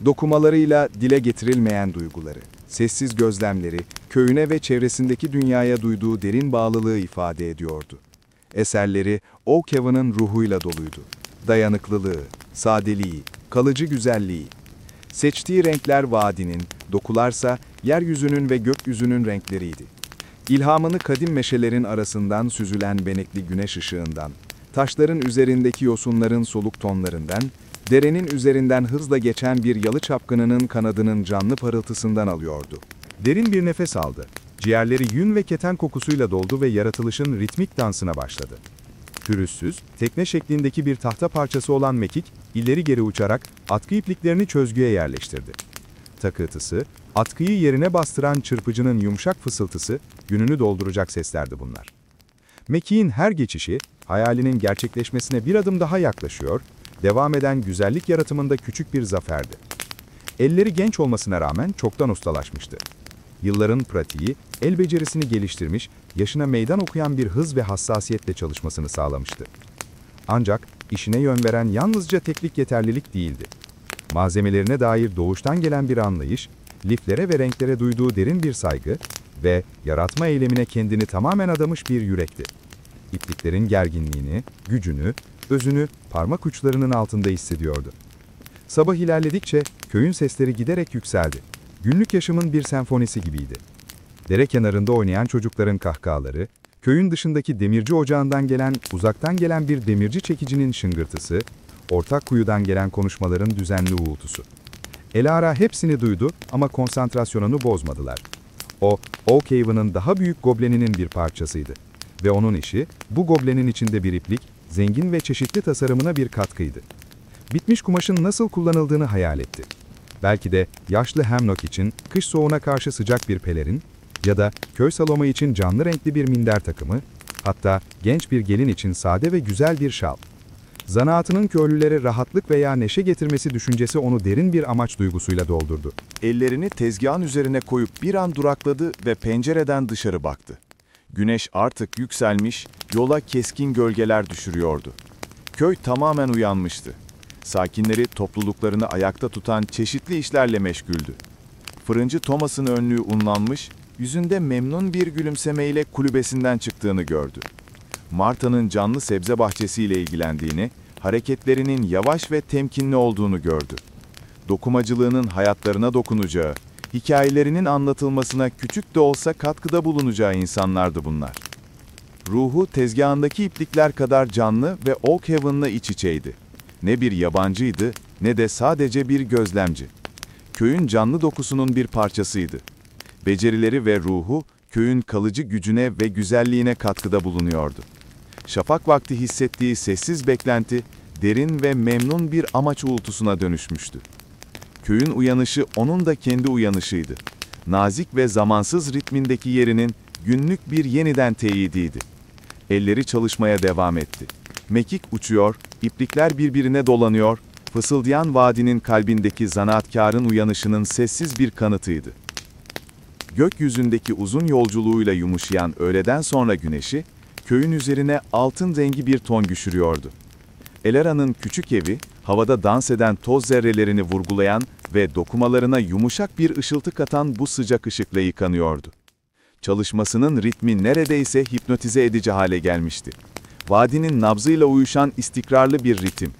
Dokumalarıyla dile getirilmeyen duyguları, sessiz gözlemleri, köyüne ve çevresindeki dünyaya duyduğu derin bağlılığı ifade ediyordu. Eserleri Oak Haven'ın ruhuyla doluydu. Dayanıklılığı, sadeliği, kalıcı güzelliği. Seçtiği renkler vadinin, dokularsa yeryüzünün ve gökyüzünün renkleriydi. İlhamını kadim meşelerin arasından süzülen benekli güneş ışığından, taşların üzerindeki yosunların soluk tonlarından, derenin üzerinden hızla geçen bir yalı çapkınının kanadının canlı parıltısından alıyordu. Derin bir nefes aldı. Ciğerleri yün ve keten kokusuyla doldu ve yaratılışın ritmik dansına başladı. Pürüzsüz, tekne şeklindeki bir tahta parçası olan mekik, ileri geri uçarak atkı ipliklerini çözgüye yerleştirdi. Takırtısı, atkıyı yerine bastıran çırpıcının yumuşak fısıltısı, gününü dolduracak seslerdi bunlar. Mekiğin her geçişi, hayalinin gerçekleşmesine bir adım daha yaklaşıyor, devam eden güzellik yaratımında küçük bir zaferdi. Elleri genç olmasına rağmen çoktan ustalaşmıştı. yılların pratiği, el becerisini geliştirmiş, yaşına meydan okuyan bir hız ve hassasiyetle çalışmasını sağlamıştı. Ancak işine yön veren yalnızca teknik yeterlilik değildi. Malzemelerine dair doğuştan gelen bir anlayış, liflere ve renklere duyduğu derin bir saygı ve yaratma eylemine kendini tamamen adamış bir yürekti. İpliklerin gerginliğini, gücünü, özünü parmak uçlarının altında hissediyordu. Sabah ilerledikçe köyün sesleri giderek yükseldi. Günlük yaşamın bir senfonisi gibiydi. Dere kenarında oynayan çocukların kahkahaları, köyün dışındaki demirci ocağından uzaktan gelen bir demirci çekicinin şıngırtısı, ortak kuyudan gelen konuşmaların düzenli uğultusu. Elara hepsini duydu ama konsantrasyonunu bozmadılar. O, Oak Haven'ın daha büyük gobleninin bir parçasıydı. Ve onun işi, bu goblenin içinde bir iplik, zengin ve çeşitli tasarımına bir katkıydı. Bitmiş kumaşın nasıl kullanıldığını hayal etti. Belki de yaşlı Hemlock için kış soğuğuna karşı sıcak bir pelerin ya da köy salonu için canlı renkli bir minder takımı, hatta genç bir gelin için sade ve güzel bir şal. Zanaatının köylülere rahatlık veya neşe getirmesi düşüncesi onu derin bir amaç duygusuyla doldurdu. Ellerini tezgahın üzerine koyup bir an durakladı ve pencereden dışarı baktı. Güneş artık yükselmiş, yola keskin gölgeler düşürüyordu. Köy tamamen uyanmıştı. Sakinleri topluluklarını ayakta tutan çeşitli işlerle meşguldü. Fırıncı Thomas'ın önlüğü unlanmış, yüzünde memnun bir gülümsemeyle kulübesinden çıktığını gördü. Marta'nın canlı sebze bahçesiyle ilgilendiğini, hareketlerinin yavaş ve temkinli olduğunu gördü. Dokumacılığının hayatlarına dokunacağı, hikayelerinin anlatılmasına küçük de olsa katkıda bulunacağı insanlardı bunlar. Ruhu tezgahındaki iplikler kadar canlı ve Oak Haven'la iç içeydi. Ne bir yabancıydı, ne de sadece bir gözlemci. Köyün canlı dokusunun bir parçasıydı. Becerileri ve ruhu, köyün kalıcı gücüne ve güzelliğine katkıda bulunuyordu. Şafak vakti hissettiği sessiz beklenti, derin ve memnun bir amaç uğultusuna dönüşmüştü. Köyün uyanışı onun da kendi uyanışıydı. Nazik ve zamansız ritmindeki yerinin günlük bir yeniden teyidiydi. Elleri çalışmaya devam etti. Mekik uçuyor, iplikler birbirine dolanıyor, fısıldayan vadinin kalbindeki zanaatkarın uyanışının sessiz bir kanıtıydı. Gökyüzündeki uzun yolculuğuyla yumuşayan öğleden sonra güneşi, köyün üzerine altın rengi bir ton düşürüyordu. Elara'nın küçük evi, havada dans eden toz zerrelerini vurgulayan ve dokumalarına yumuşak bir ışıltı katan bu sıcak ışıkla yıkanıyordu. Çalışmasının ritmi neredeyse hipnotize edici hale gelmişti. Vadinin nabzıyla uyuşan istikrarlı bir ritim.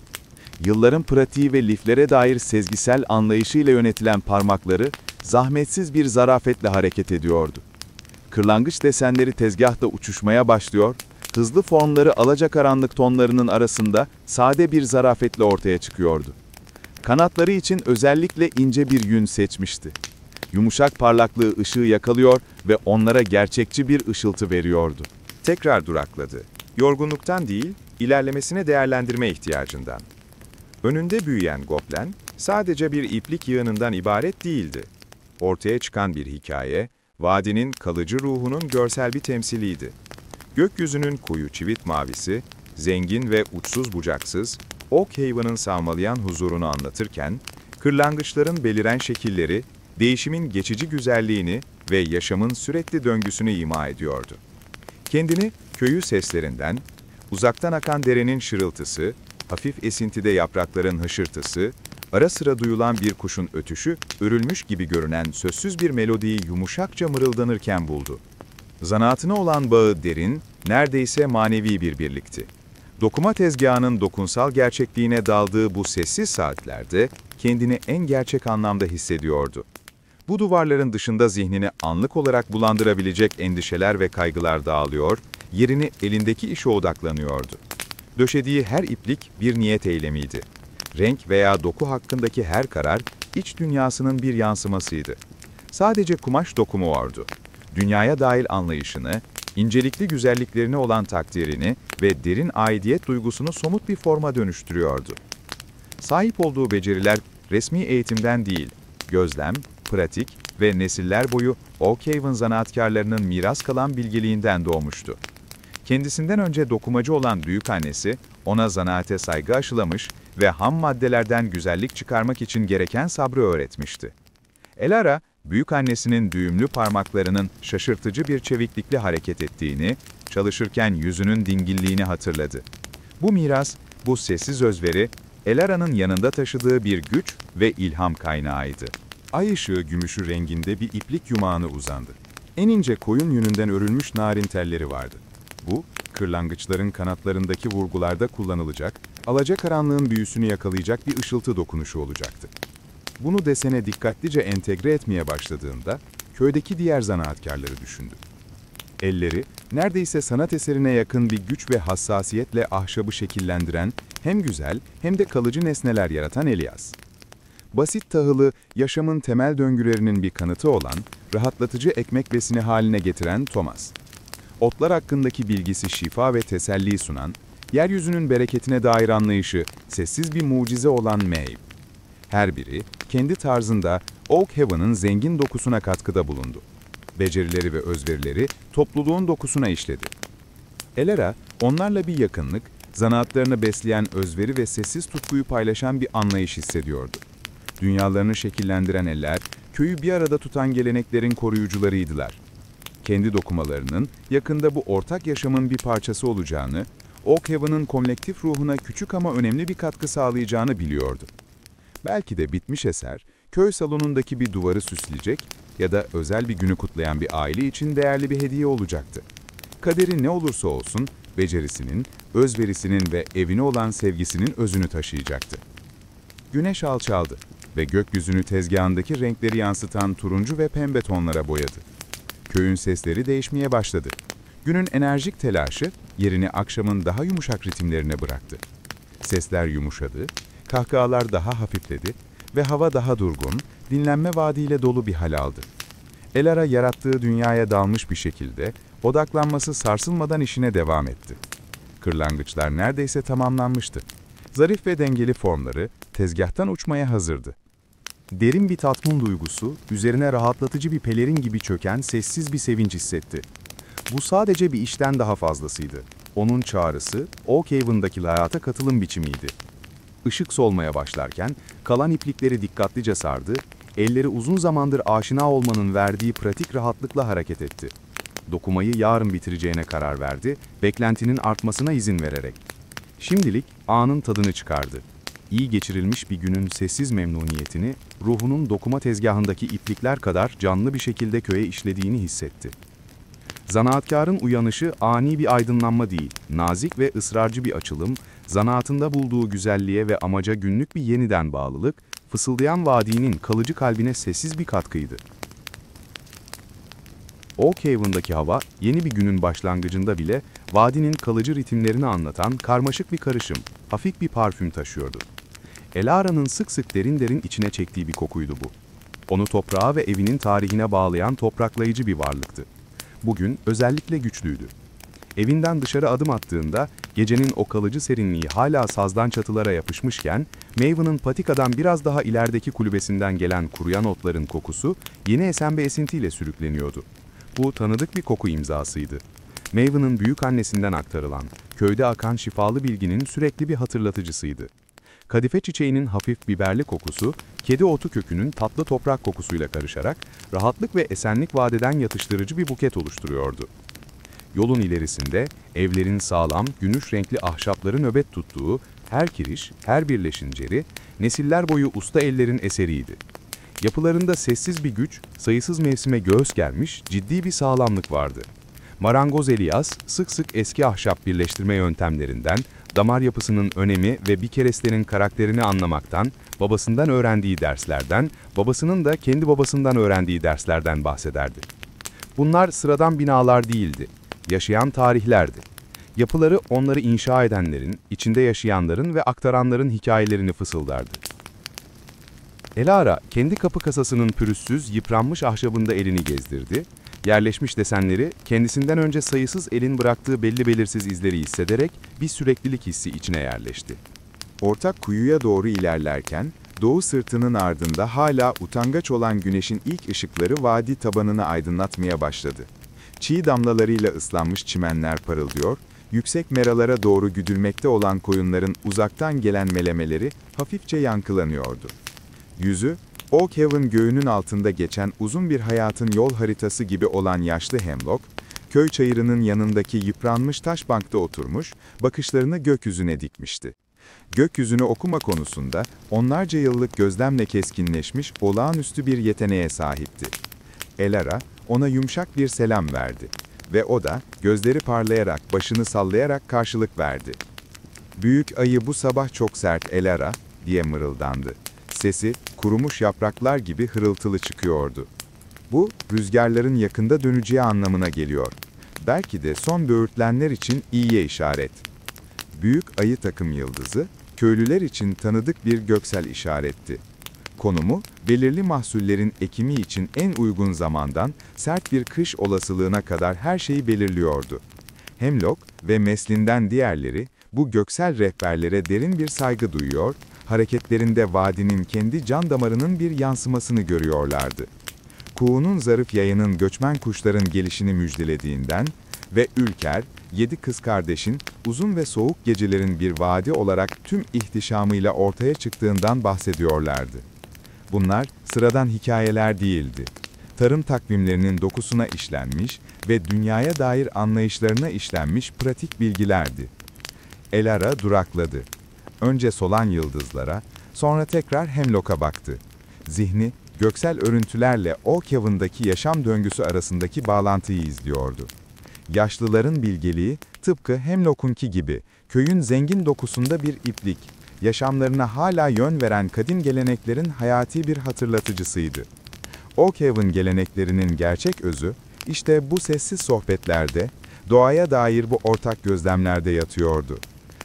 Yılların pratiği ve liflere dair sezgisel anlayışıyla yönetilen parmakları, zahmetsiz bir zarafetle hareket ediyordu. Kırlangıç desenleri tezgahta uçuşmaya başlıyor, hızlı formları alacakaranlık tonlarının arasında sade bir zarafetle ortaya çıkıyordu. Kanatları için özellikle ince bir yün seçmişti. Yumuşak parlaklığı ışığı yakalıyor ve onlara gerçekçi bir ışıltı veriyordu. Tekrar durakladı. Yorgunluktan değil, ilerlemesine değerlendirme ihtiyacından. Önünde büyüyen goblen, sadece bir iplik yığınından ibaret değildi. Ortaya çıkan bir hikaye, vadinin kalıcı ruhunun görsel bir temsiliydi. Gökyüzünün koyu çivit mavisi, zengin ve uçsuz bucaksız, Oak Haven'ın savmalayan huzurunu anlatırken, kırlangıçların beliren şekilleri, değişimin geçici güzelliğini ve yaşamın sürekli döngüsünü ima ediyordu. Kendini köyü seslerinden, uzaktan akan derenin şırıltısı, hafif esintide yaprakların hışırtısı, ara sıra duyulan bir kuşun ötüşü, örülmüş gibi görünen sözsüz bir melodiyi yumuşakça mırıldanırken buldu. Zanaatına olan bağı derin, neredeyse manevi bir birlikti. Dokuma tezgahının dokunsal gerçekliğine daldığı bu sessiz saatlerde kendini en gerçek anlamda hissediyordu. Bu duvarların dışında zihnini anlık olarak bulandırabilecek endişeler ve kaygılar dağılıyor, yerini elindeki işe odaklanıyordu. Döşediği her iplik bir niyet eylemiydi. Renk veya doku hakkındaki her karar, iç dünyasının bir yansımasıydı. Sadece kumaş dokumuyordu. Dünyaya dair anlayışını, incelikli güzelliklerine olan takdirini ve derin aidiyet duygusunu somut bir forma dönüştürüyordu. Sahip olduğu beceriler resmi eğitimden değil, gözlem, pratik ve nesiller boyu Oak Haven zanaatkarlarının miras kalan bilgeliğinden doğmuştu. Kendisinden önce dokumacı olan büyükannesi, ona zanaate saygı aşılamış ve ham maddelerden güzellik çıkarmak için gereken sabrı öğretmişti. Elara, büyükannesinin düğümlü parmaklarının şaşırtıcı bir çeviklikle hareket ettiğini, çalışırken yüzünün dingilliğini hatırladı. Bu miras, bu sessiz özveri, Elara'nın yanında taşıdığı bir güç ve ilham kaynağıydı. Ay ışığı gümüşü renginde bir iplik yumağına uzandı. En ince koyun yününden örülmüş narin telleri vardı. Bu, kırlangıçların kanatlarındaki vurgularda kullanılacak, alacakaranlığın büyüsünü yakalayacak bir ışıltı dokunuşu olacaktı. Bunu desene dikkatlice entegre etmeye başladığında, köydeki diğer zanaatkarları düşündü. Elleri, neredeyse sanat eserine yakın bir güç ve hassasiyetle ahşabı şekillendiren, hem güzel hem de kalıcı nesneler yaratan Elias. Basit tahılı, yaşamın temel döngülerinin bir kanıtı olan, rahatlatıcı ekmek besini haline getiren Thomas. Otlar hakkındaki bilgisi şifa ve teselli sunan, yeryüzünün bereketine dair anlayışı sessiz bir mucize olan Maeve. Her biri, kendi tarzında Oak Haven'ın zengin dokusuna katkıda bulundu. Becerileri ve özverileri topluluğun dokusuna işledi. Elara, onlarla bir yakınlık, zanaatlarını besleyen özveri ve sessiz tutkuyu paylaşan bir anlayış hissediyordu. Dünyalarını şekillendiren eller, köyü bir arada tutan geleneklerin koruyucularıydılar. Kendi dokumalarının yakında bu ortak yaşamın bir parçası olacağını, Oak Haven'ın kolektif ruhuna küçük ama önemli bir katkı sağlayacağını biliyordu. Belki de bitmiş eser, köy salonundaki bir duvarı süsleyecek ya da özel bir günü kutlayan bir aile için değerli bir hediye olacaktı. Kaderi ne olursa olsun, becerisinin, özverisinin ve evine olan sevgisinin özünü taşıyacaktı. Güneş alçaldı ve gökyüzünü tezgahındaki renkleri yansıtan turuncu ve pembe tonlara boyadı. Köyün sesleri değişmeye başladı. Günün enerjik telaşı yerini akşamın daha yumuşak ritimlerine bıraktı. Sesler yumuşadı, kahkahalar daha hafifledi ve hava daha durgun, dinlenme vaadiyle dolu bir hal aldı. Elara yarattığı dünyaya dalmış bir şekilde, odaklanması sarsılmadan işine devam etti. Kırlangıçlar neredeyse tamamlanmıştı. Zarif ve dengeli formları tezgahtan uçmaya hazırdı. Derin bir tatmin duygusu, üzerine rahatlatıcı bir pelerin gibi çöken sessiz bir sevinç hissetti. Bu sadece bir işten daha fazlasıydı. Onun çağrısı, Oak Haven'daki hayata katılım biçimiydi. Işık solmaya başlarken, kalan iplikleri dikkatlice sardı, elleri uzun zamandır aşina olmanın verdiği pratik rahatlıkla hareket etti. Dokumayı yarın bitireceğine karar verdi, beklentinin artmasına izin vererek. Şimdilik anın tadını çıkardı. İyi geçirilmiş bir günün sessiz memnuniyetini, ruhunun dokuma tezgahındaki iplikler kadar canlı bir şekilde köye işlediğini hissetti. Zanaatkarın uyanışı ani bir aydınlanma değil, nazik ve ısrarcı bir açılım, zanaatında bulduğu güzelliğe ve amaca günlük bir yeniden bağlılık, fısıldayan vadinin kalıcı kalbine sessiz bir katkıydı. Oak Haven'daki hava, yeni bir günün başlangıcında bile vadinin kalıcı ritimlerini anlatan karmaşık bir karışım, hafif bir parfüm taşıyordu. Elara'nın sık sık derin derin içine çektiği bir kokuydu bu. Onu toprağa ve evinin tarihine bağlayan topraklayıcı bir varlıktı. Bugün özellikle güçlüydü. Evinden dışarı adım attığında, gecenin o kalıcı serinliği hala sazdan çatılara yapışmışken, Maeve'nin patikadan biraz daha ilerideki kulübesinden gelen kuruyan otların kokusu, yeni esen bir esintiyle sürükleniyordu. Bu tanıdık bir koku imzasıydı. Maeve'nin büyükannesinden aktarılan, köyde akan şifalı bilginin sürekli bir hatırlatıcısıydı. Kadife çiçeğinin hafif biberli kokusu, kedi otu kökünün tatlı toprak kokusuyla karışarak, rahatlık ve esenlik vadeden yatıştırıcı bir buket oluşturuyordu. Yolun ilerisinde, evlerin sağlam, gümüş renkli ahşapları nöbet tuttuğu, her kiriş, her birleşinceri, nesiller boyu usta ellerin eseriydi. Yapılarında sessiz bir güç, sayısız mevsime göğüs germiş, ciddi bir sağlamlık vardı. Marangoz Elias, sık sık eski ahşap birleştirme yöntemlerinden, damar yapısının önemi ve bir kerestenin karakterini anlamaktan, babasından öğrendiği derslerden, babasının da kendi babasından öğrendiği derslerden bahsederdi. Bunlar sıradan binalar değildi, yaşayan tarihlerdi. Yapıları onları inşa edenlerin, içinde yaşayanların ve aktaranların hikayelerini fısıldardı. Elara, kendi kapı kasasının pürüzsüz, yıpranmış ahşabında elini gezdirdi, yerleşmiş desenleri, kendisinden önce sayısız elin bıraktığı belli belirsiz izleri hissederek bir süreklilik hissi içine yerleşti. Ortak kuyuya doğru ilerlerken, doğu sırtının ardında hala utangaç olan güneşin ilk ışıkları vadi tabanını aydınlatmaya başladı. Çiğ damlalarıyla ıslanmış çimenler parıldıyor, yüksek meralara doğru güdülmekte olan koyunların uzaktan gelen melemeleri hafifçe yankılanıyordu. Yüzü, Oakhaven göğünün altında geçen uzun bir hayatın yol haritası gibi olan yaşlı Hemlock, köy çayırının yanındaki yıpranmış taş bankta oturmuş, bakışlarını gökyüzüne dikmişti. Gökyüzünü okuma konusunda onlarca yıllık gözlemle keskinleşmiş olağanüstü bir yeteneğe sahipti. Elara ona yumuşak bir selam verdi ve o da gözleri parlayarak, başını sallayarak karşılık verdi. "Büyük ayı bu sabah çok sert Elara," diye mırıldandı. Sesi kurumuş yapraklar gibi hırıltılı çıkıyordu. Bu, rüzgarların yakında döneceği anlamına geliyor. Belki de son böğürtlenler için iyiye işaret. Büyük ayı takım yıldızı, köylüler için tanıdık bir göksel işaretti. Konumu, belirli mahsullerin ekimi için en uygun zamandan sert bir kış olasılığına kadar her şeyi belirliyordu. Hemlock ve Meslin'den diğerleri, bu göksel rehberlere derin bir saygı duyuyor, hareketlerinde vadinin kendi can damarının bir yansımasını görüyorlardı. Kuğunun zarif yayının göçmen kuşların gelişini müjdelediğinden ve ülker, 7 kız kardeşin uzun ve soğuk gecelerin bir vadi olarak tüm ihtişamıyla ortaya çıktığından bahsediyorlardı. Bunlar sıradan hikayeler değildi. Tarım takvimlerinin dokusuna işlenmiş ve dünyaya dair anlayışlarına işlenmiş pratik bilgilerdi. Elara durakladı. Önce solan yıldızlara, sonra tekrar Hemlock'a baktı. Zihni, göksel örüntülerle Oakhaven'daki yaşam döngüsü arasındaki bağlantıyı izliyordu. Yaşlıların bilgeliği, tıpkı Hemlock'unki gibi, köyün zengin dokusunda bir iplik, yaşamlarına hala yön veren kadim geleneklerin hayati bir hatırlatıcısıydı. Oakhaven geleneklerinin gerçek özü, işte bu sessiz sohbetlerde, doğaya dair bu ortak gözlemlerde yatıyordu.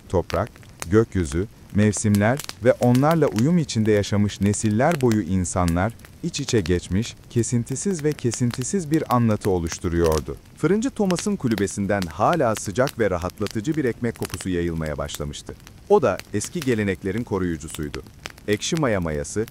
Toprak, gökyüzü, mevsimler ve onlarla uyum içinde yaşamış nesiller boyu insanlar, iç içe geçmiş, kesintisiz bir anlatı oluşturuyordu. Fırıncı Thomas'ın kulübesinden hala sıcak ve rahatlatıcı bir ekmek kokusu yayılmaya başlamıştı. O da eski geleneklerin koruyucusuydu. Ekşi maya mayası,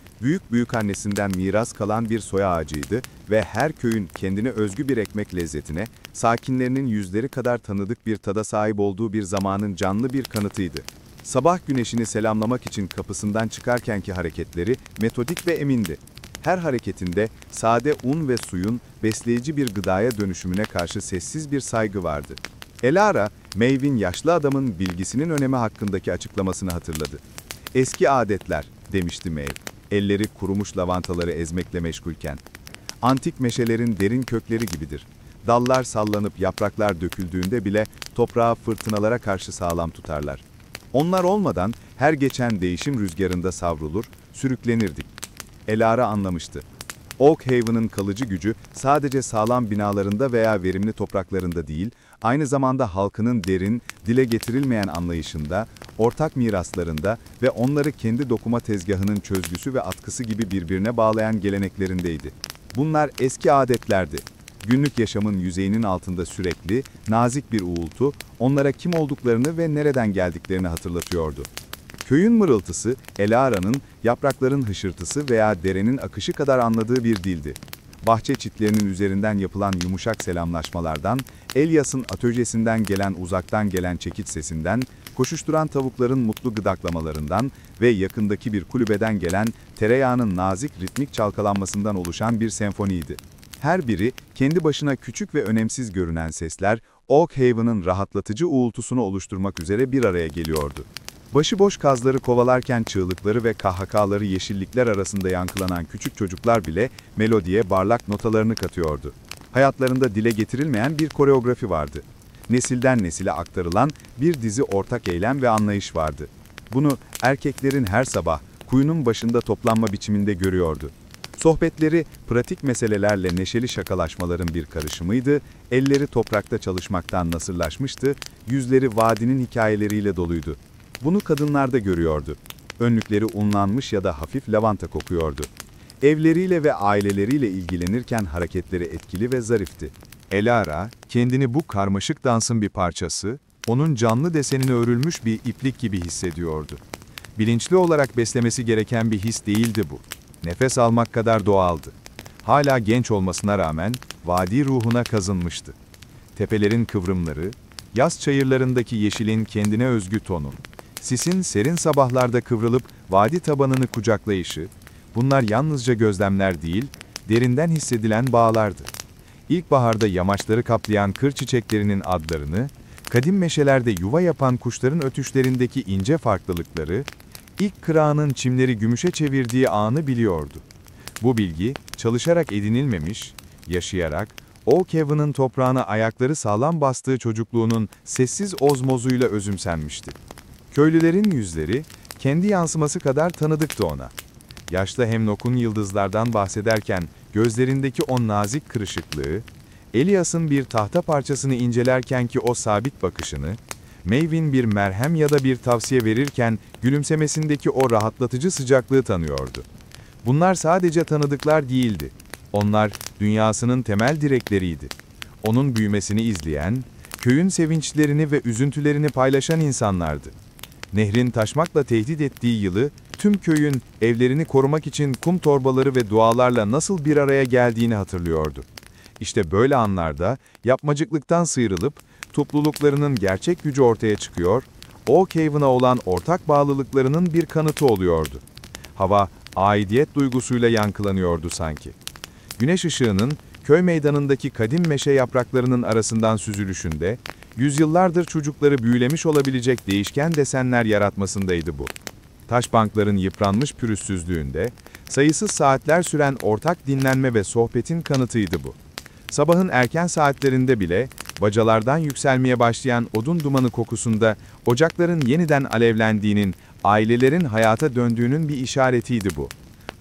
büyükannesinden miras kalan bir soya ağacıydı ve her köyün kendine özgü bir ekmek lezzetine, sakinlerinin yüzleri kadar tanıdık bir tada sahip olduğu bir zamanın canlı bir kanıtıydı. Sabah güneşini selamlamak için kapısından çıkarkenki hareketleri metodik ve emindi. Her hareketinde sade un ve suyun besleyici bir gıdaya dönüşümüne karşı sessiz bir saygı vardı. Elara, Maeve'in yaşlı adamın bilgisinin önemi hakkındaki açıklamasını hatırladı. "Eski adetler," demişti Maeve, elleri kurumuş lavantaları ezmekle meşgulken. "Antik meşelerin derin kökleri gibidir. Dallar sallanıp yapraklar döküldüğünde bile toprağı fırtınalara karşı sağlam tutarlar. Onlar olmadan her geçen değişim rüzgarında savrulur, sürüklenirdik." Elara anlamıştı. Oakhaven'ın kalıcı gücü sadece sağlam binalarında veya verimli topraklarında değil, aynı zamanda halkının derin, dile getirilmeyen anlayışında, ortak miraslarında ve onları kendi dokuma tezgahının çözgüsü ve atkısı gibi birbirine bağlayan geleneklerindeydi. Bunlar eski adetlerdi. Günlük yaşamın yüzeyinin altında sürekli, nazik bir uğultu, onlara kim olduklarını ve nereden geldiklerini hatırlatıyordu. Köyün mırıltısı, Elara'nın yaprakların hışırtısı veya derenin akışı kadar anladığı bir dildi. Bahçe çitlerinin üzerinden yapılan yumuşak selamlaşmalardan, Elias'ın atölyesinden gelen uzaktan gelen çekiç sesinden, koşuşturan tavukların mutlu gıdaklamalarından ve yakındaki bir kulübeden gelen tereyağının nazik ritmik çalkalanmasından oluşan bir senfoniydi. Her biri kendi başına küçük ve önemsiz görünen sesler, Oakhaven'ın rahatlatıcı uğultusunu oluşturmak üzere bir araya geliyordu. Başıboş kazları kovalarken çığlıkları ve kahkahaları yeşillikler arasında yankılanan küçük çocuklar bile melodiye parlak notalarını katıyordu. Hayatlarında dile getirilmeyen bir koreografi vardı. Nesilden nesile aktarılan bir dizi ortak eylem ve anlayış vardı. Bunu erkeklerin her sabah kuyunun başında toplanma biçiminde görüyordu. Sohbetleri pratik meselelerle neşeli şakalaşmaların bir karışımıydı, elleri toprakta çalışmaktan nasırlaşmıştı, yüzleri vadinin hikayeleriyle doluydu. Bunu kadınlarda görüyordu. Önlükleri unlanmış ya da hafif lavanta kokuyordu. Evleriyle ve aileleriyle ilgilenirken hareketleri etkili ve zarifti. Elara, kendini bu karmaşık dansın bir parçası, onun canlı desenine örülmüş bir iplik gibi hissediyordu. Bilinçli olarak beslemesi gereken bir his değildi bu. Nefes almak kadar doğaldı. Hala genç olmasına rağmen vadi ruhuna kazınmıştı. Tepelerin kıvrımları, yaz çayırlarındaki yeşilin kendine özgü tonu, sisin serin sabahlarda kıvrılıp vadi tabanını kucaklayışı, Bunlar yalnızca gözlemler değil, derinden hissedilen bağlardı. İlkbaharda yamaçları kaplayan kır çiçeklerinin adlarını, kadim meşelerde yuva yapan kuşların ötüşlerindeki ince farklılıkları, ilk kırağının çimleri gümüşe çevirdiği anı biliyordu. Bu bilgi, çalışarak edinilmemiş, yaşayarak, Oak Haven'ın toprağına ayakları sağlam bastığı çocukluğunun sessiz ozmozuyla özümsenmişti. Köylülerin yüzleri, kendi yansıması kadar tanıdıktı ona. Yaşlı Hemlock'un yıldızlardan bahsederken gözlerindeki o nazik kırışıklığı, Elias'ın bir tahta parçasını incelerkenki o sabit bakışını, Maev'in bir merhem ya da bir tavsiye verirken gülümsemesindeki o rahatlatıcı sıcaklığı tanıyordu. Bunlar sadece tanıdıklar değildi. Onlar dünyasının temel direkleriydi. Onun büyümesini izleyen, köyün sevinçlerini ve üzüntülerini paylaşan insanlardı. Nehrin taşmakla tehdit ettiği yılı, tüm köyün evlerini korumak için kum torbaları ve dualarla nasıl bir araya geldiğini hatırlıyordu. İşte böyle anlarda yapmacıklıktan sıyrılıp topluluklarının gerçek gücü ortaya çıkıyor, Oak Haven'a olan ortak bağlılıklarının bir kanıtı oluyordu. Hava, aidiyet duygusuyla yankılanıyordu sanki. Güneş ışığının köy meydanındaki kadim meşe yapraklarının arasından süzülüşünde, yüzyıllardır çocukları büyülemiş olabilecek değişken desenler yaratmasındaydı bu. Taş bankların yıpranmış pürüzsüzlüğünde, sayısız saatler süren ortak dinlenme ve sohbetin kanıtıydı bu. Sabahın erken saatlerinde bile, bacalardan yükselmeye başlayan odun dumanı kokusunda ocakların yeniden alevlendiğinin, ailelerin hayata döndüğünün bir işaretiydi bu.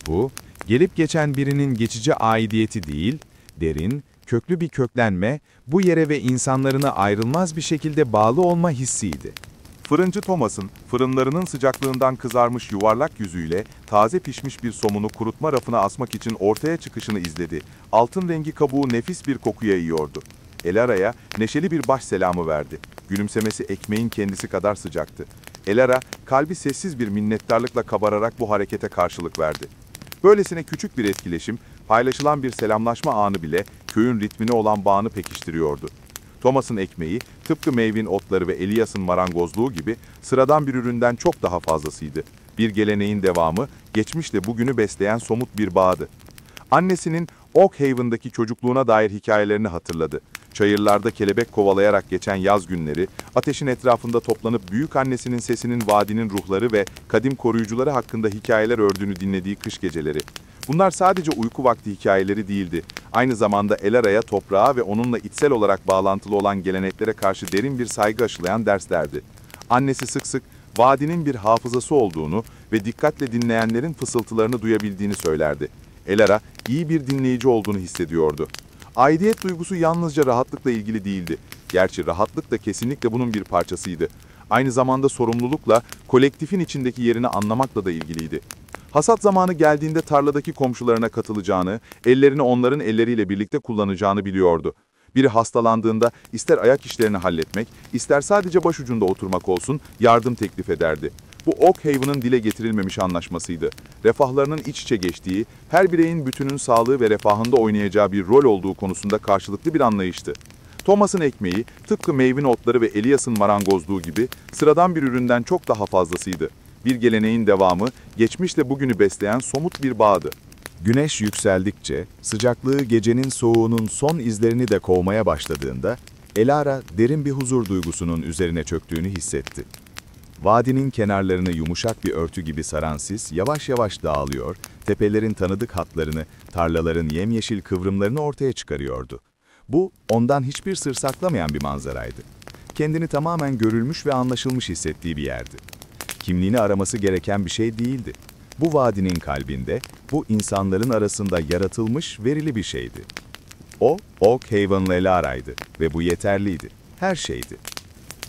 Bu, gelip geçen birinin geçici aidiyeti değil, derin, köklü bir köklenme, bu yere ve insanlarına ayrılmaz bir şekilde bağlı olma hissiydi. Fırıncı Thomas'ın fırınlarının sıcaklığından kızarmış yuvarlak yüzüyle taze pişmiş bir somunu kurutma rafına asmak için ortaya çıkışını izledi. Altın rengi kabuğu nefis bir koku yayıyordu. Elara'ya neşeli bir baş selamı verdi. Gülümsemesi ekmeğin kendisi kadar sıcaktı. Elara, kalbi sessiz bir minnettarlıkla kabararak bu harekete karşılık verdi. Böylesine küçük bir etkileşim, paylaşılan bir selamlaşma anı bile köyün ritmine olan bağını pekiştiriyordu. Thomas'ın ekmeği, tıpkı Maev'in otları ve Elias'ın marangozluğu gibi sıradan bir üründen çok daha fazlasıydı. Bir geleneğin devamı, geçmişle bugünü besleyen somut bir bağdı. Annesinin Oak Haven'daki çocukluğuna dair hikayelerini hatırladı. Çayırlarda kelebek kovalayarak geçen yaz günleri, ateşin etrafında toplanıp büyükannesinin sesinin vadinin ruhları ve kadim koruyucuları hakkında hikayeler ördüğünü dinlediği kış geceleri. Bunlar sadece uyku vakti hikayeleri değildi. Aynı zamanda Elara'ya, toprağa ve onunla içsel olarak bağlantılı olan geleneklere karşı derin bir saygı aşılayan derslerdi. Annesi sık sık vadinin bir hafızası olduğunu ve dikkatle dinleyenlerin fısıltılarını duyabildiğini söylerdi. Elara iyi bir dinleyici olduğunu hissediyordu. Aidiyet duygusu yalnızca rahatlıkla ilgili değildi. Gerçi rahatlık da kesinlikle bunun bir parçasıydı. Aynı zamanda sorumlulukla, kolektifin içindeki yerini anlamakla da ilgiliydi. Hasat zamanı geldiğinde tarladaki komşularına katılacağını, ellerini onların elleriyle birlikte kullanacağını biliyordu. Biri hastalandığında ister ayak işlerini halletmek, ister sadece başucunda oturmak olsun, yardım teklif ederdi. Bu Oak Haven'ın dile getirilmemiş anlaşmasıydı. Refahlarının iç içe geçtiği, her bireyin bütünün sağlığı ve refahında oynayacağı bir rol olduğu konusunda karşılıklı bir anlayıştı. Thomas'ın ekmeği, tıpkı Maev'in otları ve Elias'ın marangozluğu gibi sıradan bir üründen çok daha fazlasıydı. Bir geleneğin devamı, geçmişle bugünü besleyen somut bir bağdı. Güneş yükseldikçe, sıcaklığı gecenin soğuğunun son izlerini de kovmaya başladığında, Elara derin bir huzur duygusunun üzerine çöktüğünü hissetti. Vadinin kenarlarını yumuşak bir örtü gibi saran sis yavaş yavaş dağılıyor, tepelerin tanıdık hatlarını, tarlaların yemyeşil kıvrımlarını ortaya çıkarıyordu. Bu, ondan hiçbir sır saklamayan bir manzaraydı. Kendini tamamen görülmüş ve anlaşılmış hissettiği bir yerdi. Kimliğini araması gereken bir şey değildi. Bu vadinin kalbinde, bu insanların arasında yaratılmış, verili bir şeydi. O, Oak Haven'lı Elara'ydı ve bu yeterliydi. Her şeydi.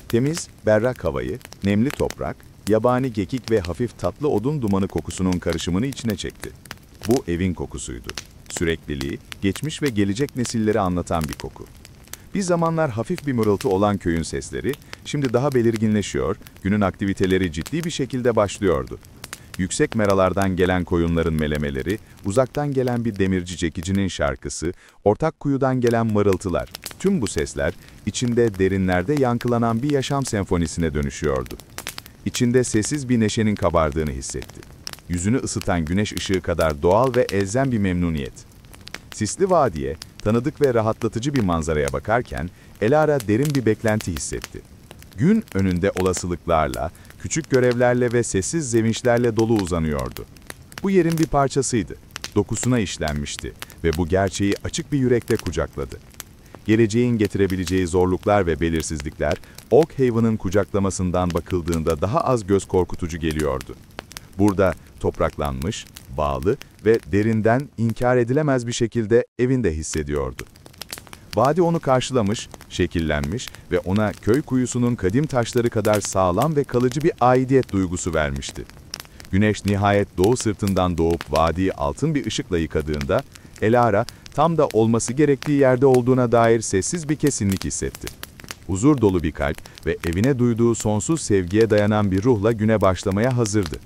Temiz, berrak havayı, nemli toprak, yabani gekik ve hafif tatlı odun dumanı kokusunun karışımını içine çekti. Bu evin kokusuydu. Sürekliliği, geçmiş ve gelecek nesilleri anlatan bir koku. Bir zamanlar hafif bir mırıltı olan köyün sesleri, şimdi daha belirginleşiyor, günün aktiviteleri ciddi bir şekilde başlıyordu. Yüksek meralardan gelen koyunların melemeleri, uzaktan gelen bir demirci çekicinin şarkısı, ortak kuyudan gelen mırıltılar, tüm bu sesler, içinde derinlerde yankılanan bir yaşam senfonisine dönüşüyordu. İçinde sessiz bir neşenin kabardığını hissetti. yüzünü ısıtan güneş ışığı kadar doğal ve elzem bir memnuniyet. Sisli vadiye, tanıdık ve rahatlatıcı bir manzaraya bakarken Elara derin bir beklenti hissetti. Gün önünde olasılıklarla, küçük görevlerle ve sessiz sevinçlerle dolu uzanıyordu. Bu yerin bir parçasıydı, dokusuna işlenmişti ve bu gerçeği açık bir yürekle kucakladı. Geleceğin getirebileceği zorluklar ve belirsizlikler, Oakhaven'ın kucaklamasından bakıldığında daha az göz korkutucu geliyordu. Burada topraklanmış, bağlı ve derinden inkar edilemez bir şekilde evinde hissediyordu. Vadi onu karşılamış, şekillenmiş ve ona köy kuyusunun kadim taşları kadar sağlam ve kalıcı bir aidiyet duygusu vermişti. Güneş nihayet doğu sırtından doğup vadiyi altın bir ışıkla yıkadığında, Elara tam da olması gerektiği yerde olduğuna dair sessiz bir kesinlik hissetti. Huzur dolu bir kalp ve evine duyduğu sonsuz sevgiye dayanan bir ruhla güne başlamaya hazırdı.